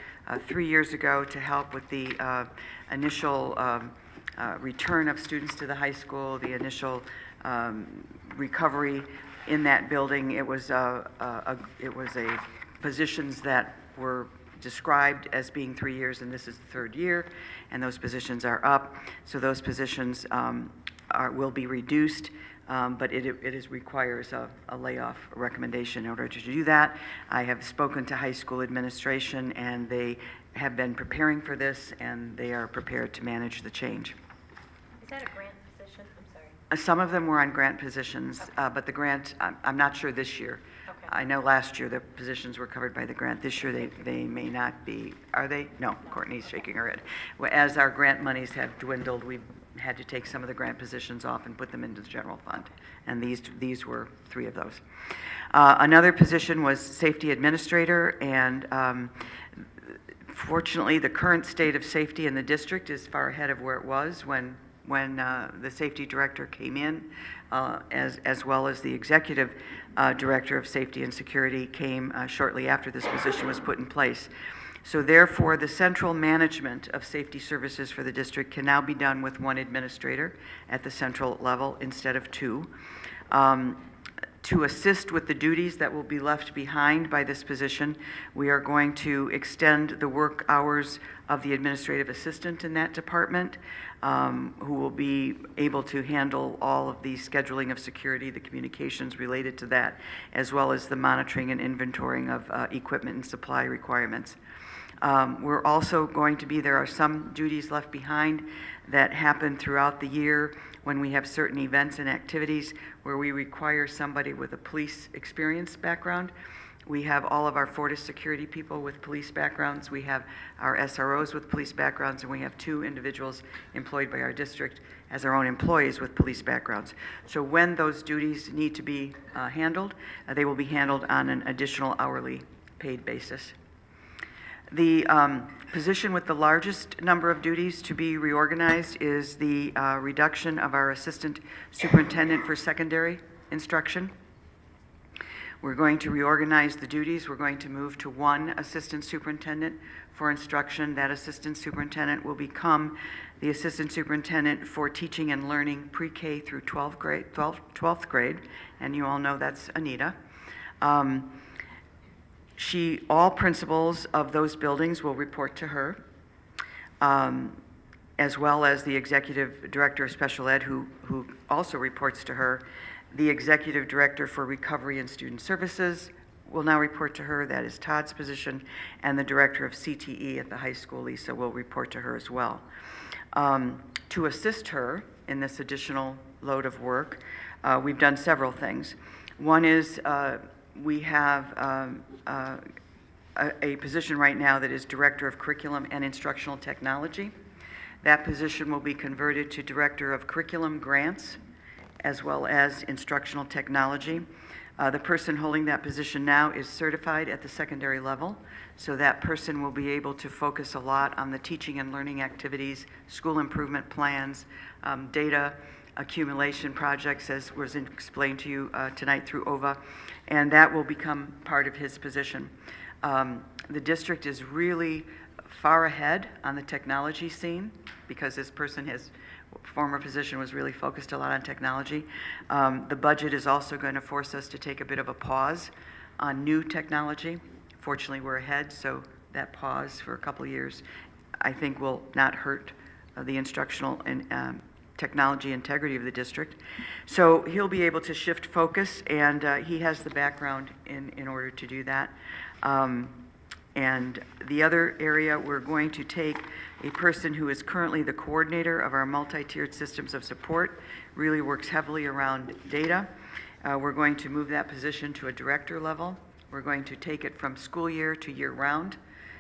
3 years ago to help with the initial return of students to the high school, the initial recovery in that building. It was a positions that were described as being 3 years, and this is the 3rd year, and those positions are up. So those positions will be reduced, but it requires a layoff recommendation in order to do that. I have spoken to high school administration, and they have been preparing for this, and they are prepared to manage the change. Is that a grant position? I'm sorry. Some of them were on grant positions, but the grant, I'm not sure this year. Okay. I know last year the positions were covered by the grant. This year they may not be. Are they? No, Courtney's shaking her head. Well, as our grant monies have dwindled, we've had to take some of the grant positions off and put them into the general fund. And these were 3 of those. Another position was safety administrator, and Fortunately, the current state of safety in the district is far ahead of where it was when the safety director came in, as well as the executive director of safety and security came shortly after this position was put in place. So therefore, the central management of safety services for the district can now be done with one administrator at the central level instead of two. To assist with the duties that will be left behind by this position, we are going to extend the work hours of the administrative assistant in that department, who will be able to handle all of the scheduling of security, the communications related to that, as well as the monitoring and inventorying of equipment and supply requirements. We're also going to be, there are some duties left behind that happen throughout the year when we have certain events and activities where we require somebody with a police experience background. We have all of our Fortis security people with police backgrounds. We have our SROs with police backgrounds, and we have 2 individuals employed by our district as our own employees with police backgrounds. So when those duties need to be handled, they will be handled on an additional hourly paid basis. The position with the largest number of duties to be reorganized is the reduction of our assistant superintendent for secondary instruction. We're going to reorganize the duties. We're going to move to 1 assistant superintendent for instruction. That assistant superintendent will become the assistant superintendent for teaching and learning pre-K through 12th grade, and you all know that's Anita. All principals of those buildings will report to her, as well as the executive director of special ed, who also reports to her. The executive director for recovery and student services will now report to her. That is Todd's position. And the director of CTE at the high school, Lisa, will report to her as well. To assist her in this additional load of work, we've done several things. One is we have a position right now that is Director of Curriculum and Instructional Technology. That position will be converted to Director of Curriculum Grants as well as Instructional Technology. The person holding that position now is certified at the secondary level, so that person will be able to focus a lot on the teaching and learning activities, school improvement plans, data accumulation projects, as was explained to you tonight through OVA, and that will become part of his position. The district is really far ahead on the technology scene because this person, his former position was really focused a lot on technology. The budget is also going to force us to take a bit of a pause on new technology. Fortunately, we're ahead, so that pause for a couple of years, I think, will not hurt the instructional and technology integrity of the district. So he'll be able to shift focus, and he has the background in order to do that. And the other area, we're going to take a person who is currently the coordinator of our multi-tiered systems of support, really works heavily around data. We're going to move that position to a director level. We're going to take it from school year to year round.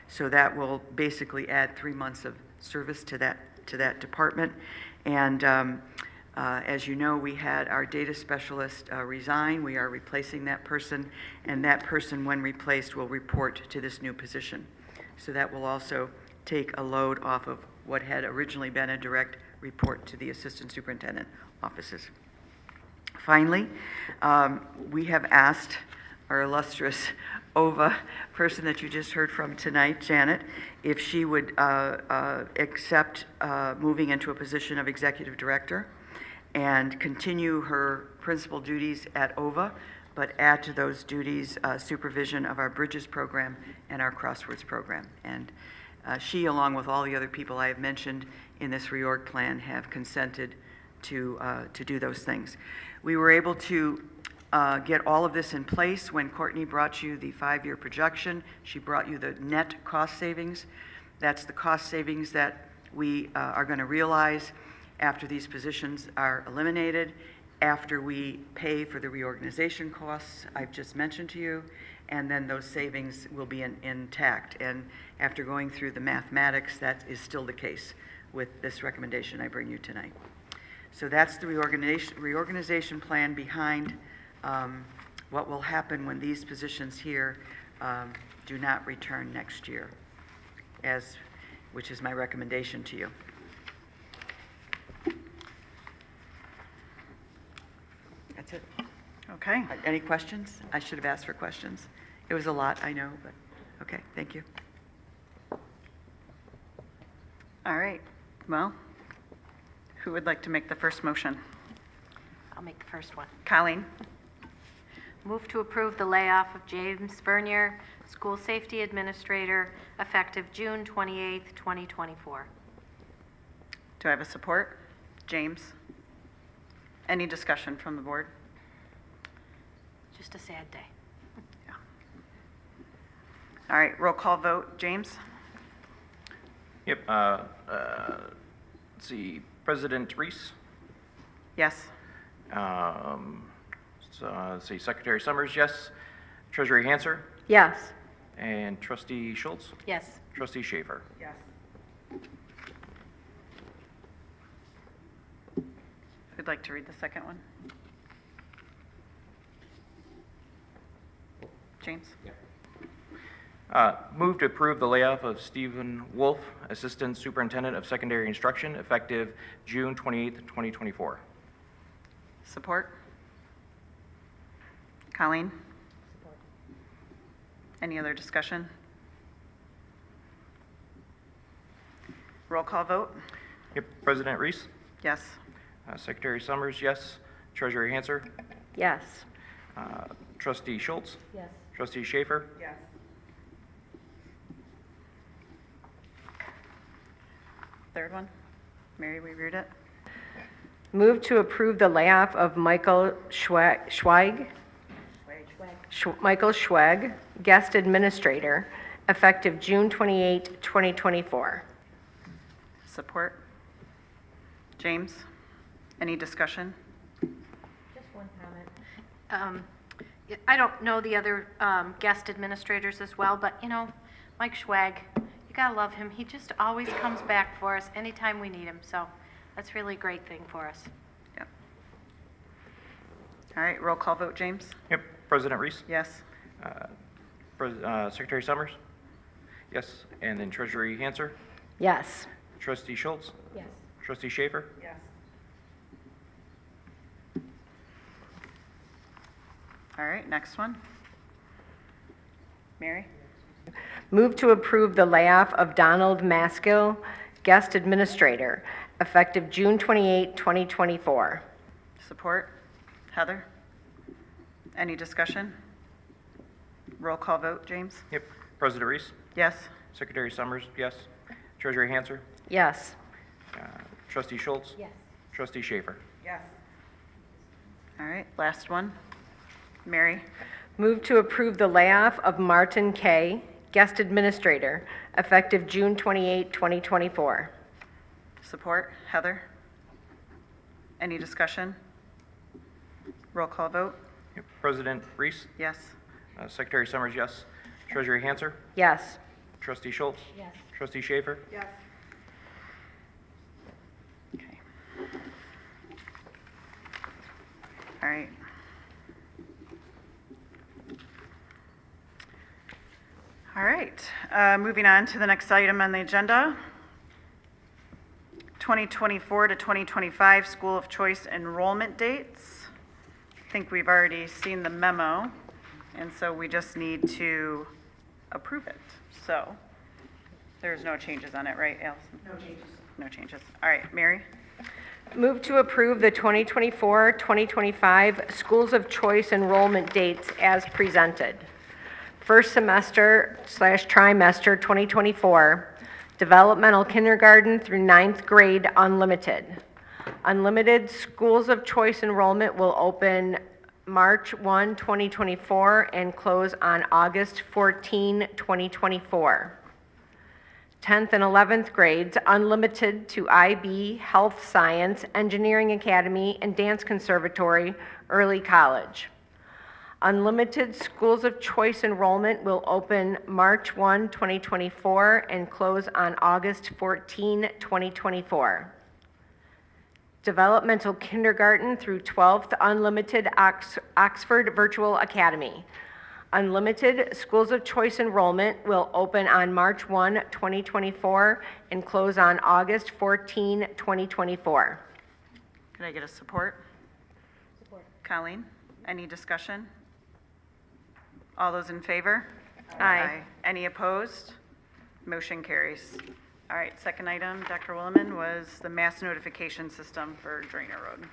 So that will basically add 3 months of service to that department. And as you know, we had our data specialist resign. We are replacing that person, and that person, when replaced, will report to this new position. So that will also take a load off of what had originally been a direct report to the assistant superintendent offices. Finally, we have asked our illustrious OVA person that you just heard from tonight, Janet, if she would accept moving into a position of executive director and continue her principal duties at OVA, but add to those duties supervision of our Bridges program and our Crosswords program. And she, along with all the other people I have mentioned in this reorg plan, have consented to do those things. We were able to get all of this in place when Courtney brought you the 5-year projection. She brought you the net cost savings. That's the cost savings that we are going to realize after these positions are eliminated, after we pay for the reorganization costs I've just mentioned to you, and then those savings will be intact. And after going through the mathematics, that is still the case with this recommendation I bring you tonight. So that's the reorganization plan behind what will happen when these positions here do not return next year. which is my recommendation to you. That's it. Okay. Any questions? I should have asked for questions. It was a lot, I know, but, okay, thank you. All right. Well, who would like to make the first motion? I'll make the first one. Colleen? Move to approve the layoff of James Vernier, School Safety Administrator, effective June 28th, 2024. Do I have a support? James? Any discussion from the board? Just a sad day. All right, roll call vote. James? Yep, let's see, President Reese, Yes. let's see, Secretary Summers, yes. Treasurer Hanser, Yes. and Trustee Schultz, Yes. Trustee Schaefer. Yes. Who'd like to read the second one? James? Move to approve the layoff of Stephen Wolf, Assistant Superintendent of Secondary Instruction, effective June 28th, 2024. Support? Colleen? Any other discussion? Roll call vote? Yep, President Reese, Yes. Secretary Summers, yes. Treasurer Hanser, Yes. Trustee Schultz, Yes. Trustee Schaefer, Yes. Third one? Mary, we read it? Move to approve the layoff of Michael Schweig, Michael Schweg, Guest Administrator, effective June 28, 2024. Support? James? Any discussion? Just one comment. I don't know the other guest administrators as well, but, you know, Mike Schwag, you gotta love him. He just always comes back for us anytime we need him, so that's really a great thing for us. Yep. All right, roll call vote. James? yep, President Reese, Yes. Secretary Summers, yes. And then Treasury Hanser, Yes. Trustee Schultz, Yes. Trustee Schaefer, Yes. All right, next one. Mary? Move to approve the layoff of Donald Maskill, Guest Administrator, effective June 28, 2024. Support? Heather? Any discussion? Roll call vote. James? yep, President Reese, Yes. Secretary Summers, yes. Treasury Hanser, Yes. Trustee Schultz, Yes. Trustee Schaefer. Yes. All right, last one. Mary? Move to approve the layoff of Martin Kay, Guest Administrator, effective June 28, 2024. Support? Heather? Any discussion? Roll call vote? Yep, President Reese, Yes. Secretary Summers, yes. Treasury Hanser, Yes. Trustee Schultz, Yes. Trustee Schaefer, Yes. Okay. All right. All right, moving on to the next item on the agenda. 2024 to 2025 School of Choice enrollment dates. I think we've already seen the memo, and so we just need to approve it. So there's no changes on it, right, Allison? No changes. No changes. All right, Mary? Move to approve the 2024-2025 Schools of Choice enrollment dates as presented. First semester/trimester 2024, developmental kindergarten through 9th grade unlimited. Unlimited Schools of Choice enrollment will open March 1, 2024 and close on August 14, 2024. 10th and 11th grades unlimited to IB, Health Science, Engineering Academy, and Dance Conservatory, Early College. Unlimited Schools of Choice enrollment will open March 1, 2024 and close on August 14, 2024. Developmental kindergarten through 12th unlimited Oxford Virtual Academy. Unlimited Schools of Choice enrollment will open on March 1, 2024, and close on August 14, 2024. Could I get a support? Support. Colleen, any discussion? All those in favor? Aye. Any opposed? Motion carries. All right, second item, Dr. Williman, was the mass notification system for Drainer Road.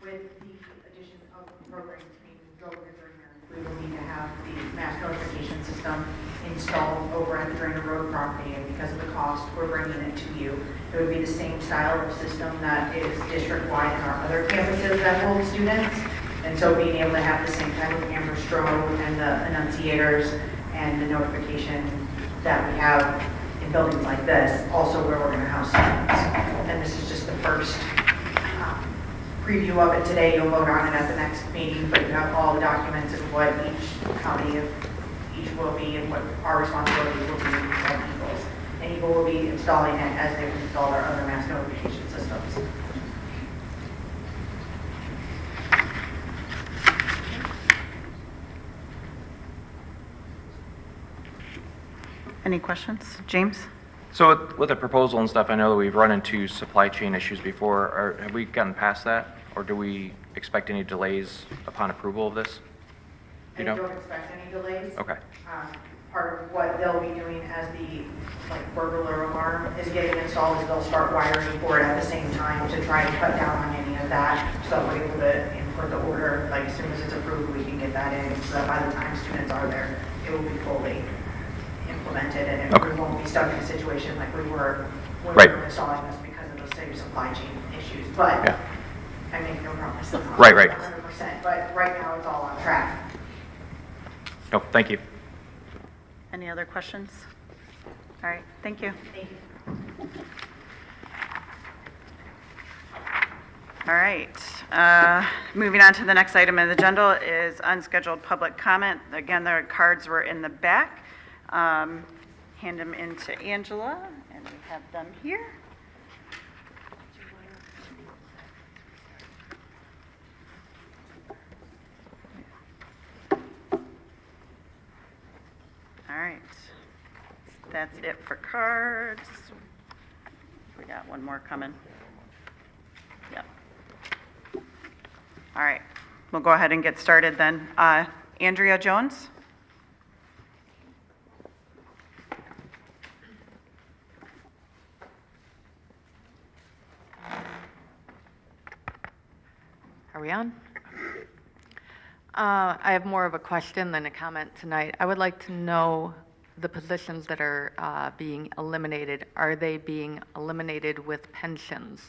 With the addition of programs being drove over Drainer, we will need to have the mass notification system installed over at the Drainer Road property, and because of the cost, we're bringing it to you. It would be the same style of system that is district-wide in our other campuses that hold students, and so being able to have the same type of camera strobe and the annunciators and the notification that we have in buildings like this, also where we're going to house students. And this is just the first preview of it today. You'll vote on it at the next meeting, but you have all the documents and what how many of each will be and what our responsibilities will be at Eagles. And Eagle will be installing it as they've installed our other mass notification systems. Any questions? James? So with the proposal and stuff, I know that we've run into supply chain issues before. Have we gotten past that? Or do we expect any delays upon approval of this? I don't expect any delays. Okay. Part of what they'll be doing as the burglar alarm is getting installed is they'll start wiring for it at the same time to try and cut down on any of that. So we're able to input the order, as soon as it's approved, we can get that in, so that by the time students are there, it will be fully implemented, and we won't be stuck in a situation like we were when we were installing this because of those same supply chain issues. But I make no promise. Right. 100%. But right now, it's all on track. Oh, thank you. Any other questions? All right, thank you. Thank you. All right, moving on to the next item on the agenda is unscheduled public comment. Again, the cards were in the back. Hand them in to Angela, and we have them here. All right, that's it for cards. We got one more coming. Yep. All right, we'll go ahead and get started then. Andrea Jones? Are we on? I have more of a question than a comment tonight. I would like to know the positions that are being eliminated. Are they being eliminated with pensions?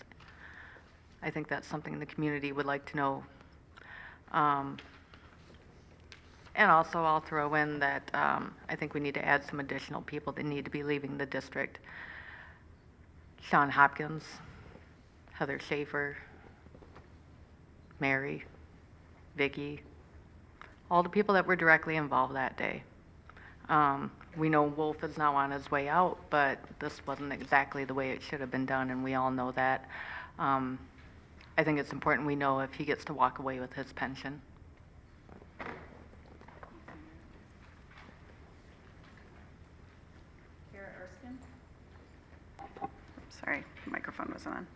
I think that's something the community would like to know. And also, I'll throw in that I think we need to add some additional people that need to be leaving the district. Sean Hopkins, Heather Schaefer, Mary, Vicki, all the people that were directly involved that day. We know Wolf is now on his way out, but this wasn't exactly the way it should have been done, and we all know that. I think it's important we know if he gets to walk away with his pension. Kara Erskine? Sorry, the microphone wasn't on.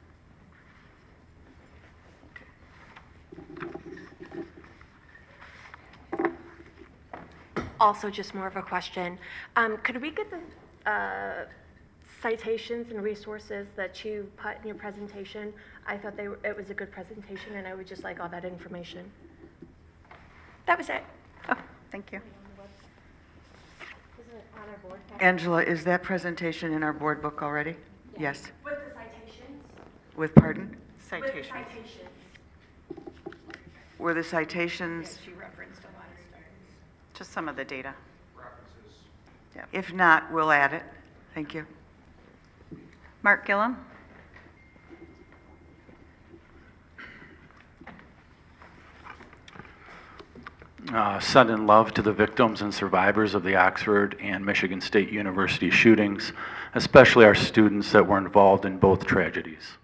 Also, just more of a question. Could we get the citations and resources that you put in your presentation? I thought it was a good presentation, and I would just like all that information. That was it. Oh, thank you. Angela, is that presentation in our board book already? Yes. With the citations? With pardon? Citations. With citations. Were the citations? She referenced a lot of stuff. Just some of the data. If not, we'll add it. Thank you. Mark Gillum? Send in love to the victims and survivors of the Oxford and Michigan State University shootings, especially our students that were involved in both tragedies.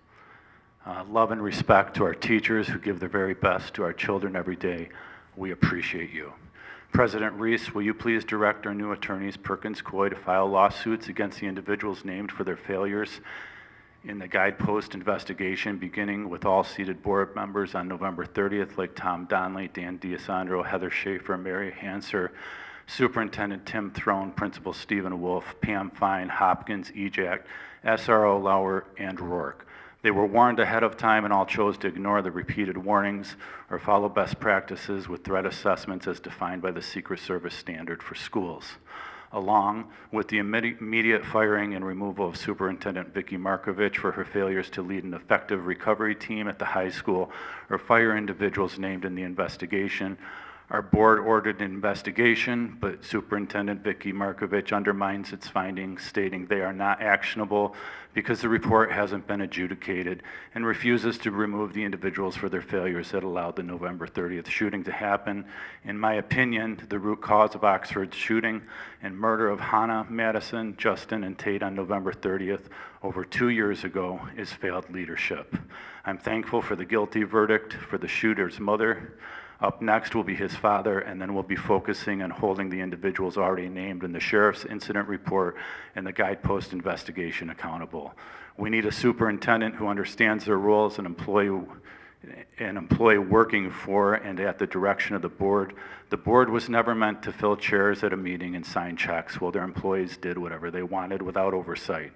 Love and respect to our teachers who give their very best to our children every day. We appreciate you. President Reese, will you please direct our new attorneys, Perkins Coie, to file lawsuits against the individuals named for their failures in the Guidepost investigation, beginning with all seated board members on November 30th, like Tom Donnelly, Dan D'Alessandro, Heather Schaefer, Mary Hanser, Superintendent Tim Throne, Principal Stephen Wolf, Pam Fine, Hopkins, EJAC, SRO Lauer, and Rourke. They were warned ahead of time and all chose to ignore the repeated warnings or follow best practices with threat assessments as defined by the Secret Service standard for schools, along with the immediate firing and removal of Superintendent Vicki Markovich for her failures to lead an effective recovery team at the high school or fire individuals named in the investigation. Our board ordered an investigation, but Superintendent Vicki Markovich undermines its findings, stating they are not actionable because the report hasn't been adjudicated, and refuses to remove the individuals for their failures that allowed the November 30th shooting to happen. In my opinion, the root cause of Oxford's shooting and murder of Hannah, Madison, Justin, and Tate on November 30th over 2 years ago is failed leadership. I'm thankful for the guilty verdict for the shooter's mother. Up next will be his father, and then we'll be focusing on holding the individuals already named in the sheriff's incident report and the Guidepost investigation accountable. We need a superintendent who understands their role as an employee working for and at the direction of the board. The board was never meant to fill chairs at a meeting and sign checks while their employees did whatever they wanted without oversight.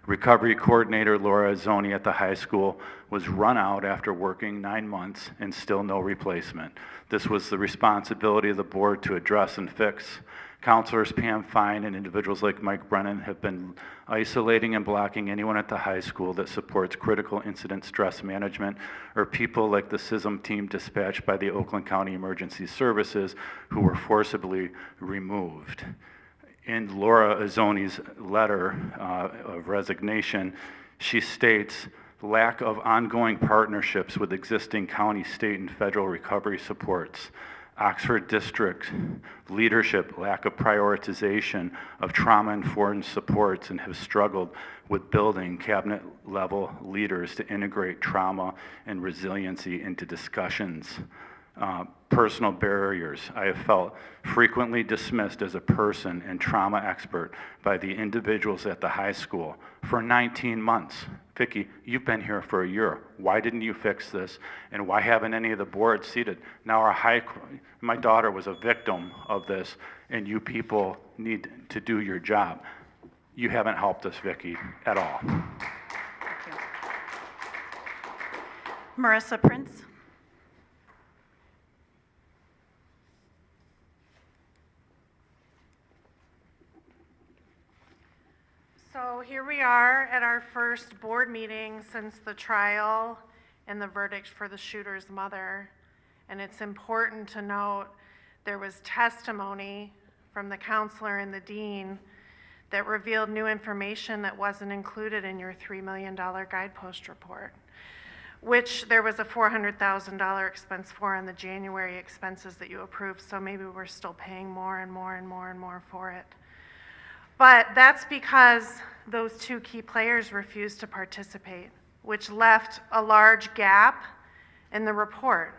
Recovery coordinator Laura Azzoni at the high school was run out after working 9 months and still no replacement. This was the responsibility of the board to address and fix. Counselors Pam Fine and individuals like Mike Brennan have been isolating and blocking anyone at the high school that supports critical incident stress management, or people like the CISM team dispatched by the Oakland County Emergency Services who were forcibly removed. In Laura Azzoni's letter of resignation, she states, lack of ongoing partnerships with existing county, state, and federal recovery supports. Oxford District leadership, lack of prioritization of trauma-informed supports, and have struggled with building cabinet-level leaders to integrate trauma and resiliency into discussions. Personal barriers. I have felt frequently dismissed as a person and trauma expert by the individuals at the high school for 19 months. Vicki, you've been here for a year. Why didn't you fix this? And why haven't any of the boards seated? Now my daughter was a victim of this, and you people need to do your job. You haven't helped us, Vicki, at all. Thank you. Marissa Prince. So here we are at our first board meeting since the trial and the verdict for the shooter's mother. And it's important to note there was testimony from the counselor and the dean that revealed new information that wasn't included in your $3 million Guidepost report, which there was a $400,000 expense for on the January expenses that you approved, so maybe we're still paying more and more and more and more for it. But that's because those two key players refused to participate, which left a large gap in the report.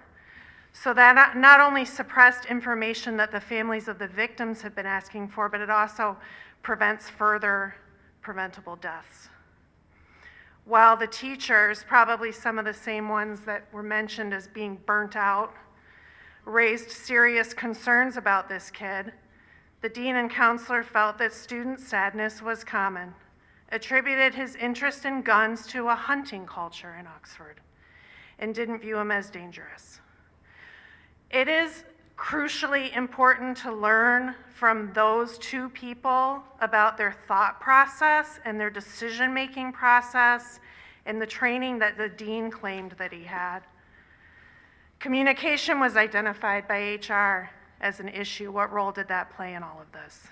So that not only suppressed information that the families of the victims had been asking for, but it also prevents further preventable deaths. While the teachers, probably some of the same ones that were mentioned as being burnt out, raised serious concerns about this kid, the dean and counselor felt that student sadness was common, attributed his interest in guns to a hunting culture in Oxford, and didn't view him as dangerous. It is crucially important to learn from those two people about their thought process and their decision-making process and the training that the dean claimed that he had. Communication was identified by HR as an issue. What role did that play in all of this?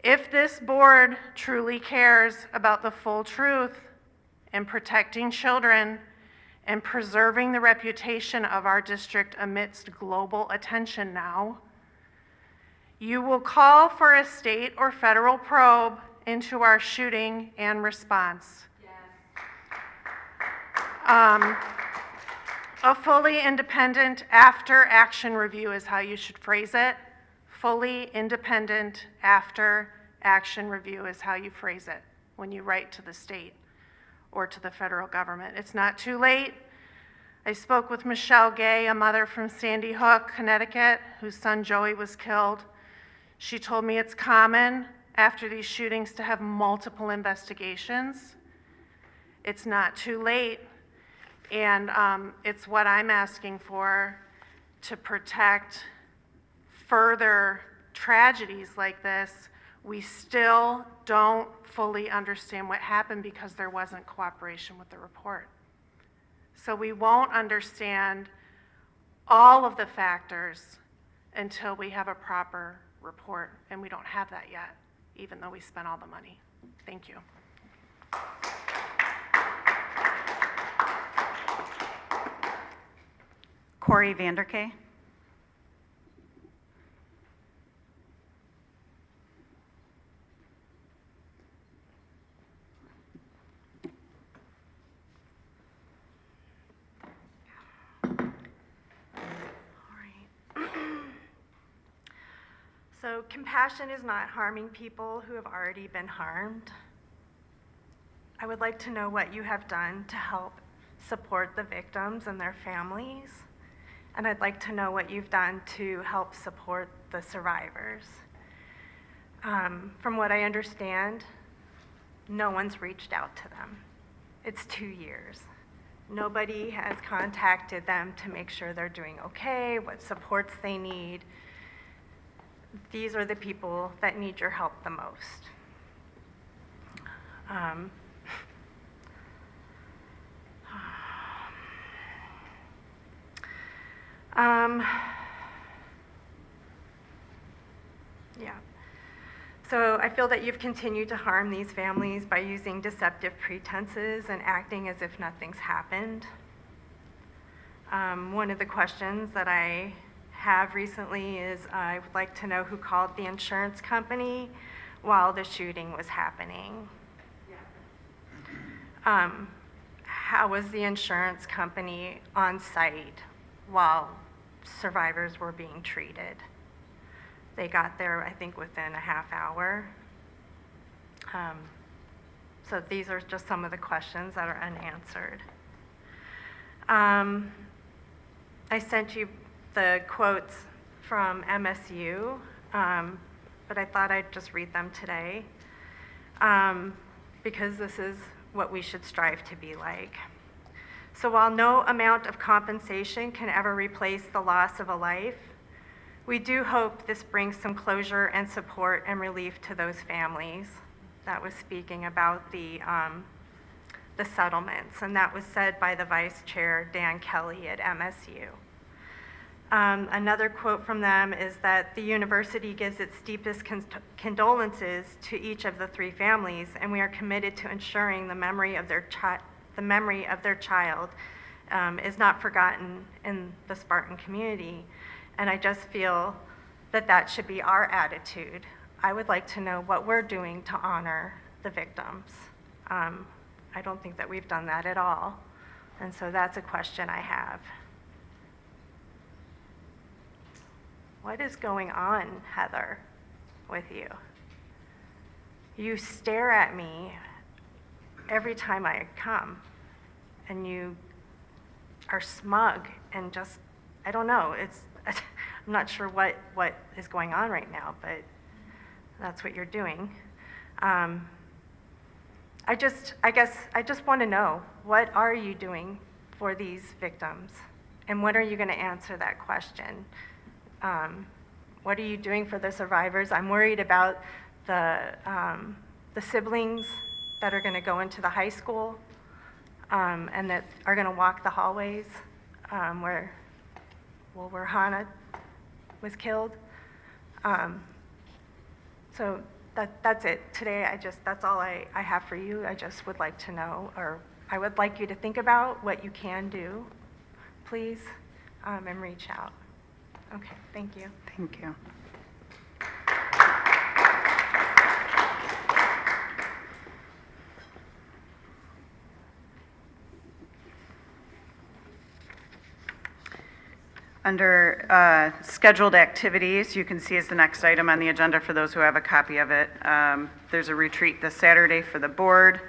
If this board truly cares about the full truth and protecting children and preserving the reputation of our district amidst global attention now, you will call for a state or federal probe into our shooting and response. Yes. A fully independent after-action review is how you should phrase it. Fully independent after-action review is how you phrase it when you write to the state or to the federal government. It's not too late. I spoke with Michelle Gay, a mother from Sandy Hook, Connecticut, whose son Joey was killed. She told me it's common after these shootings to have multiple investigations. It's not too late. And it's what I'm asking for to protect further tragedies like this. We still don't fully understand what happened because there wasn't cooperation with the report. So we won't understand all of the factors until we have a proper report, and we don't have that yet, even though we spent all the money. Thank you. Corey Vanderkay. So compassion is not harming people who have already been harmed. I would like to know what you have done to help support the victims and their families. And I'd like to know what you've done to help support the survivors. From what I understand, no one's reached out to them. It's 2 years. Nobody has contacted them to make sure they're doing okay, what supports they need. These are the people that need your help the most. Yeah. So I feel that you've continued to harm these families by using deceptive pretenses and acting as if nothing's happened. One of the questions that I have recently is I would like to know who called the insurance company while the shooting was happening. How was the insurance company on site while survivors were being treated? They got there, I think, within a half hour. So these are just some of the questions that are unanswered. I sent you the quotes from MSU, but I thought I'd just read them today because this is what we should strive to be like. So while no amount of compensation can ever replace the loss of a life, we do hope this brings some closure and support and relief to those families. That was speaking about the settlements, and that was said by the Vice Chair, Dan Kelly at MSU. Another quote from them is that the university gives its deepest condolences to each of the 3 families, and we are committed to ensuring the memory of their child is not forgotten in the Spartan community. And I just feel that that should be our attitude. I would like to know what we're doing to honor the victims. I don't think that we've done that at all. And so that's a question I have. What is going on, Heather, with you? You stare at me every time I come, and you are smug and just, I don't know, I'm not sure what is going on right now, but that's what you're doing. I guess I just want to know, what are you doing for these victims? And when are you going to answer that question? What are you doing for the survivors? I'm worried about the siblings that are going to go into the high school and that are going to walk the hallways where Hannah was killed. So that's it. Today, that's all I have for you. I just would like to know, or I would like you to think about what you can do, please, and reach out. Okay, thank you. Thank you. Under scheduled activities, you can see as the next item on the agenda for those who have a copy of it. There's a retreat this Saturday for the board.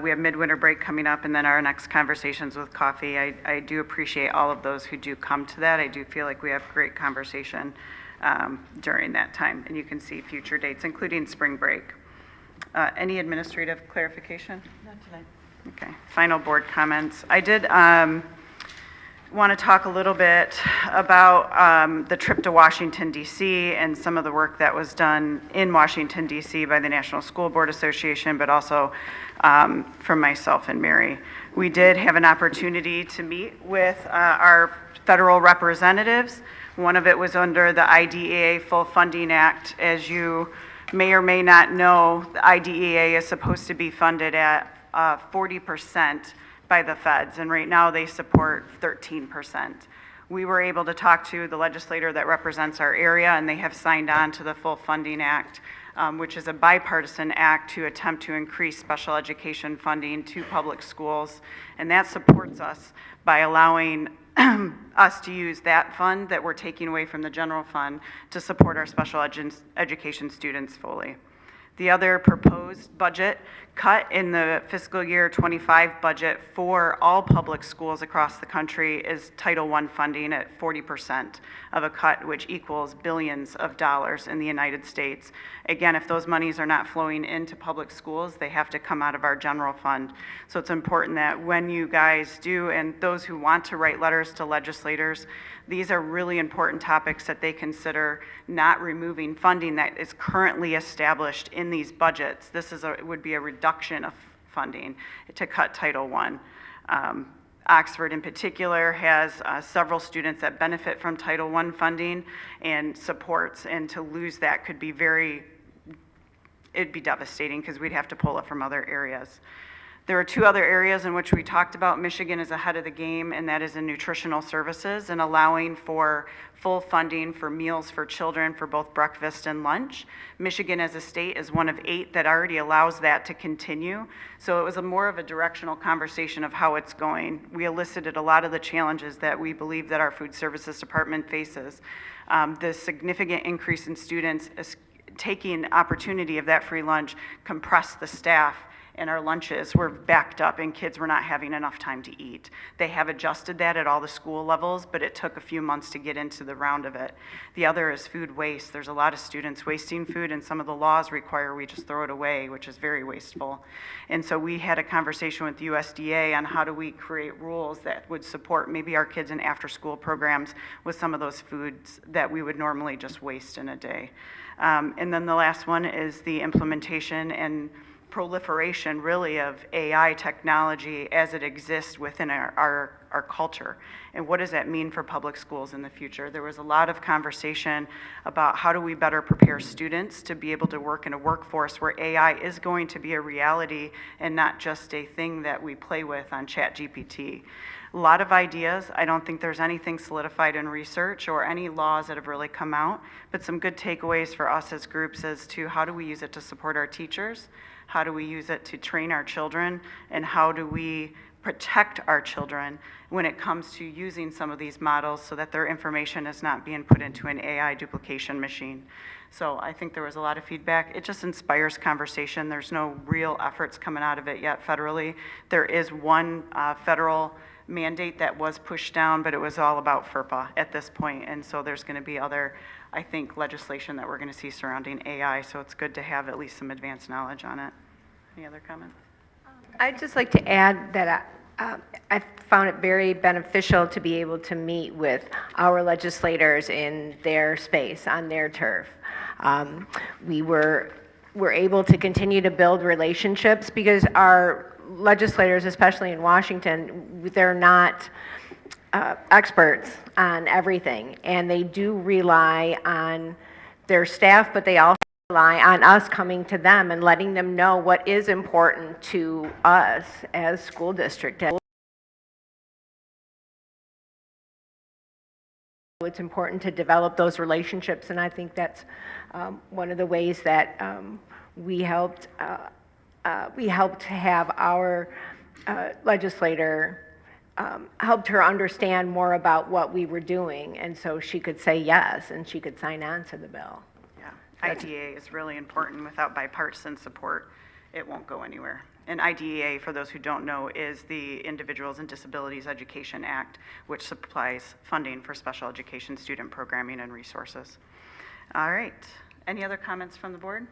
We have midwinter break coming up, and then our next conversations with coffee. I do appreciate all of those who do come to that. I do feel like we have great conversation during that time, and you can see future dates, including spring break. Any administrative clarification? Not tonight. Okay, final board comments. I did want to talk a little bit about the trip to Washington, D.C. and some of the work that was done in Washington, D.C. by the National School Board Association, but also from myself and Mary. We did have an opportunity to meet with our federal representatives. One of it was under the IDEA Full Funding Act. As you may or may not know, the IDEA is supposed to be funded at 40% by the feds, and right now they support 13%. We were able to talk to the legislator that represents our area, and they have signed on to the Full Funding Act, which is a bipartisan act to attempt to increase special education funding to public schools, and that supports us by allowing us to use that fund that we're taking away from the general fund to support our special education students fully. The other proposed budget cut in the fiscal year 25 budget for all public schools across the country is Title I funding at 40% of a cut, which equals billions of dollars in the United States. Again, if those monies are not flowing into public schools, they have to come out of our general fund. So it's important that when you guys do, and those who want to write letters to legislators, these are really important topics that they consider not removing funding that is currently established in these budgets. This would be a reduction of funding to cut Title I. Oxford in particular has several students that benefit from Title I funding and supports, and to lose that could be it'd be devastating because we'd have to pull it from other areas. There are two other areas in which we talked about Michigan is ahead of the game, and that is in nutritional services and allowing for full funding for meals for children for both breakfast and lunch. Michigan as a state is one of 8 that already allows that to continue. So it was more of a directional conversation of how it's going. We elicited a lot of the challenges that we believe that our food services department faces. The significant increase in students taking opportunity of that free lunch compressed the staff, and our lunches were backed up and kids were not having enough time to eat. They have adjusted that at all the school levels, but it took a few months to get into the round of it. The other is food waste. There's a lot of students wasting food, and some of the laws require we just throw it away, which is very wasteful. And so we had a conversation with USDA on how do we create rules that would support maybe our kids in after-school programs with some of those foods that we would normally just waste in a day. And then the last one is the implementation and proliferation really of AI technology as it exists within our culture. And what does that mean for public schools in the future? There was a lot of conversation about how do we better prepare students to be able to work in a workforce where AI is going to be a reality and not just a thing that we play with on ChatGPT. A lot of ideas. I don't think there's anything solidified in research or any laws that have really come out, but some good takeaways for us as groups as to how do we use it to support our teachers, how do we use it to train our children, and how do we protect our children when it comes to using some of these models so that their information is not being put into an AI duplication machine. So I think there was a lot of feedback. It just inspires conversation. There's no real efforts coming out of it yet federally. There is one federal mandate that was pushed down, but it was all about FERPA at this point, and so there's going to be other, I think, legislation that we're going to see surrounding AI, so it's good to have at least some advanced knowledge on it. Any other comments? I'd just like to add that I found it very beneficial to be able to meet with our legislators in their space, on their turf. We were able to continue to build relationships because our legislators, especially in Washington, they're not experts on everything, and they do rely on their staff, but they also rely on us coming to them and letting them know what is important to us as school district. It's important to develop those relationships, and I think that's one of the ways that we helped to have our legislator helped her understand more about what we were doing, and so she could say yes, and she could sign on to the bill. Yeah, IDEA is really important. Without bipartisan support, it won't go anywhere. And IDEA, for those who don't know, is the Individuals and Disabilities Education Act, which supplies funding for special education student programming and resources. All right, any other comments from the board?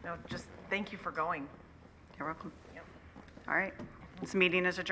No, just thank you for going. You're welcome. All right, this meeting is adjourned.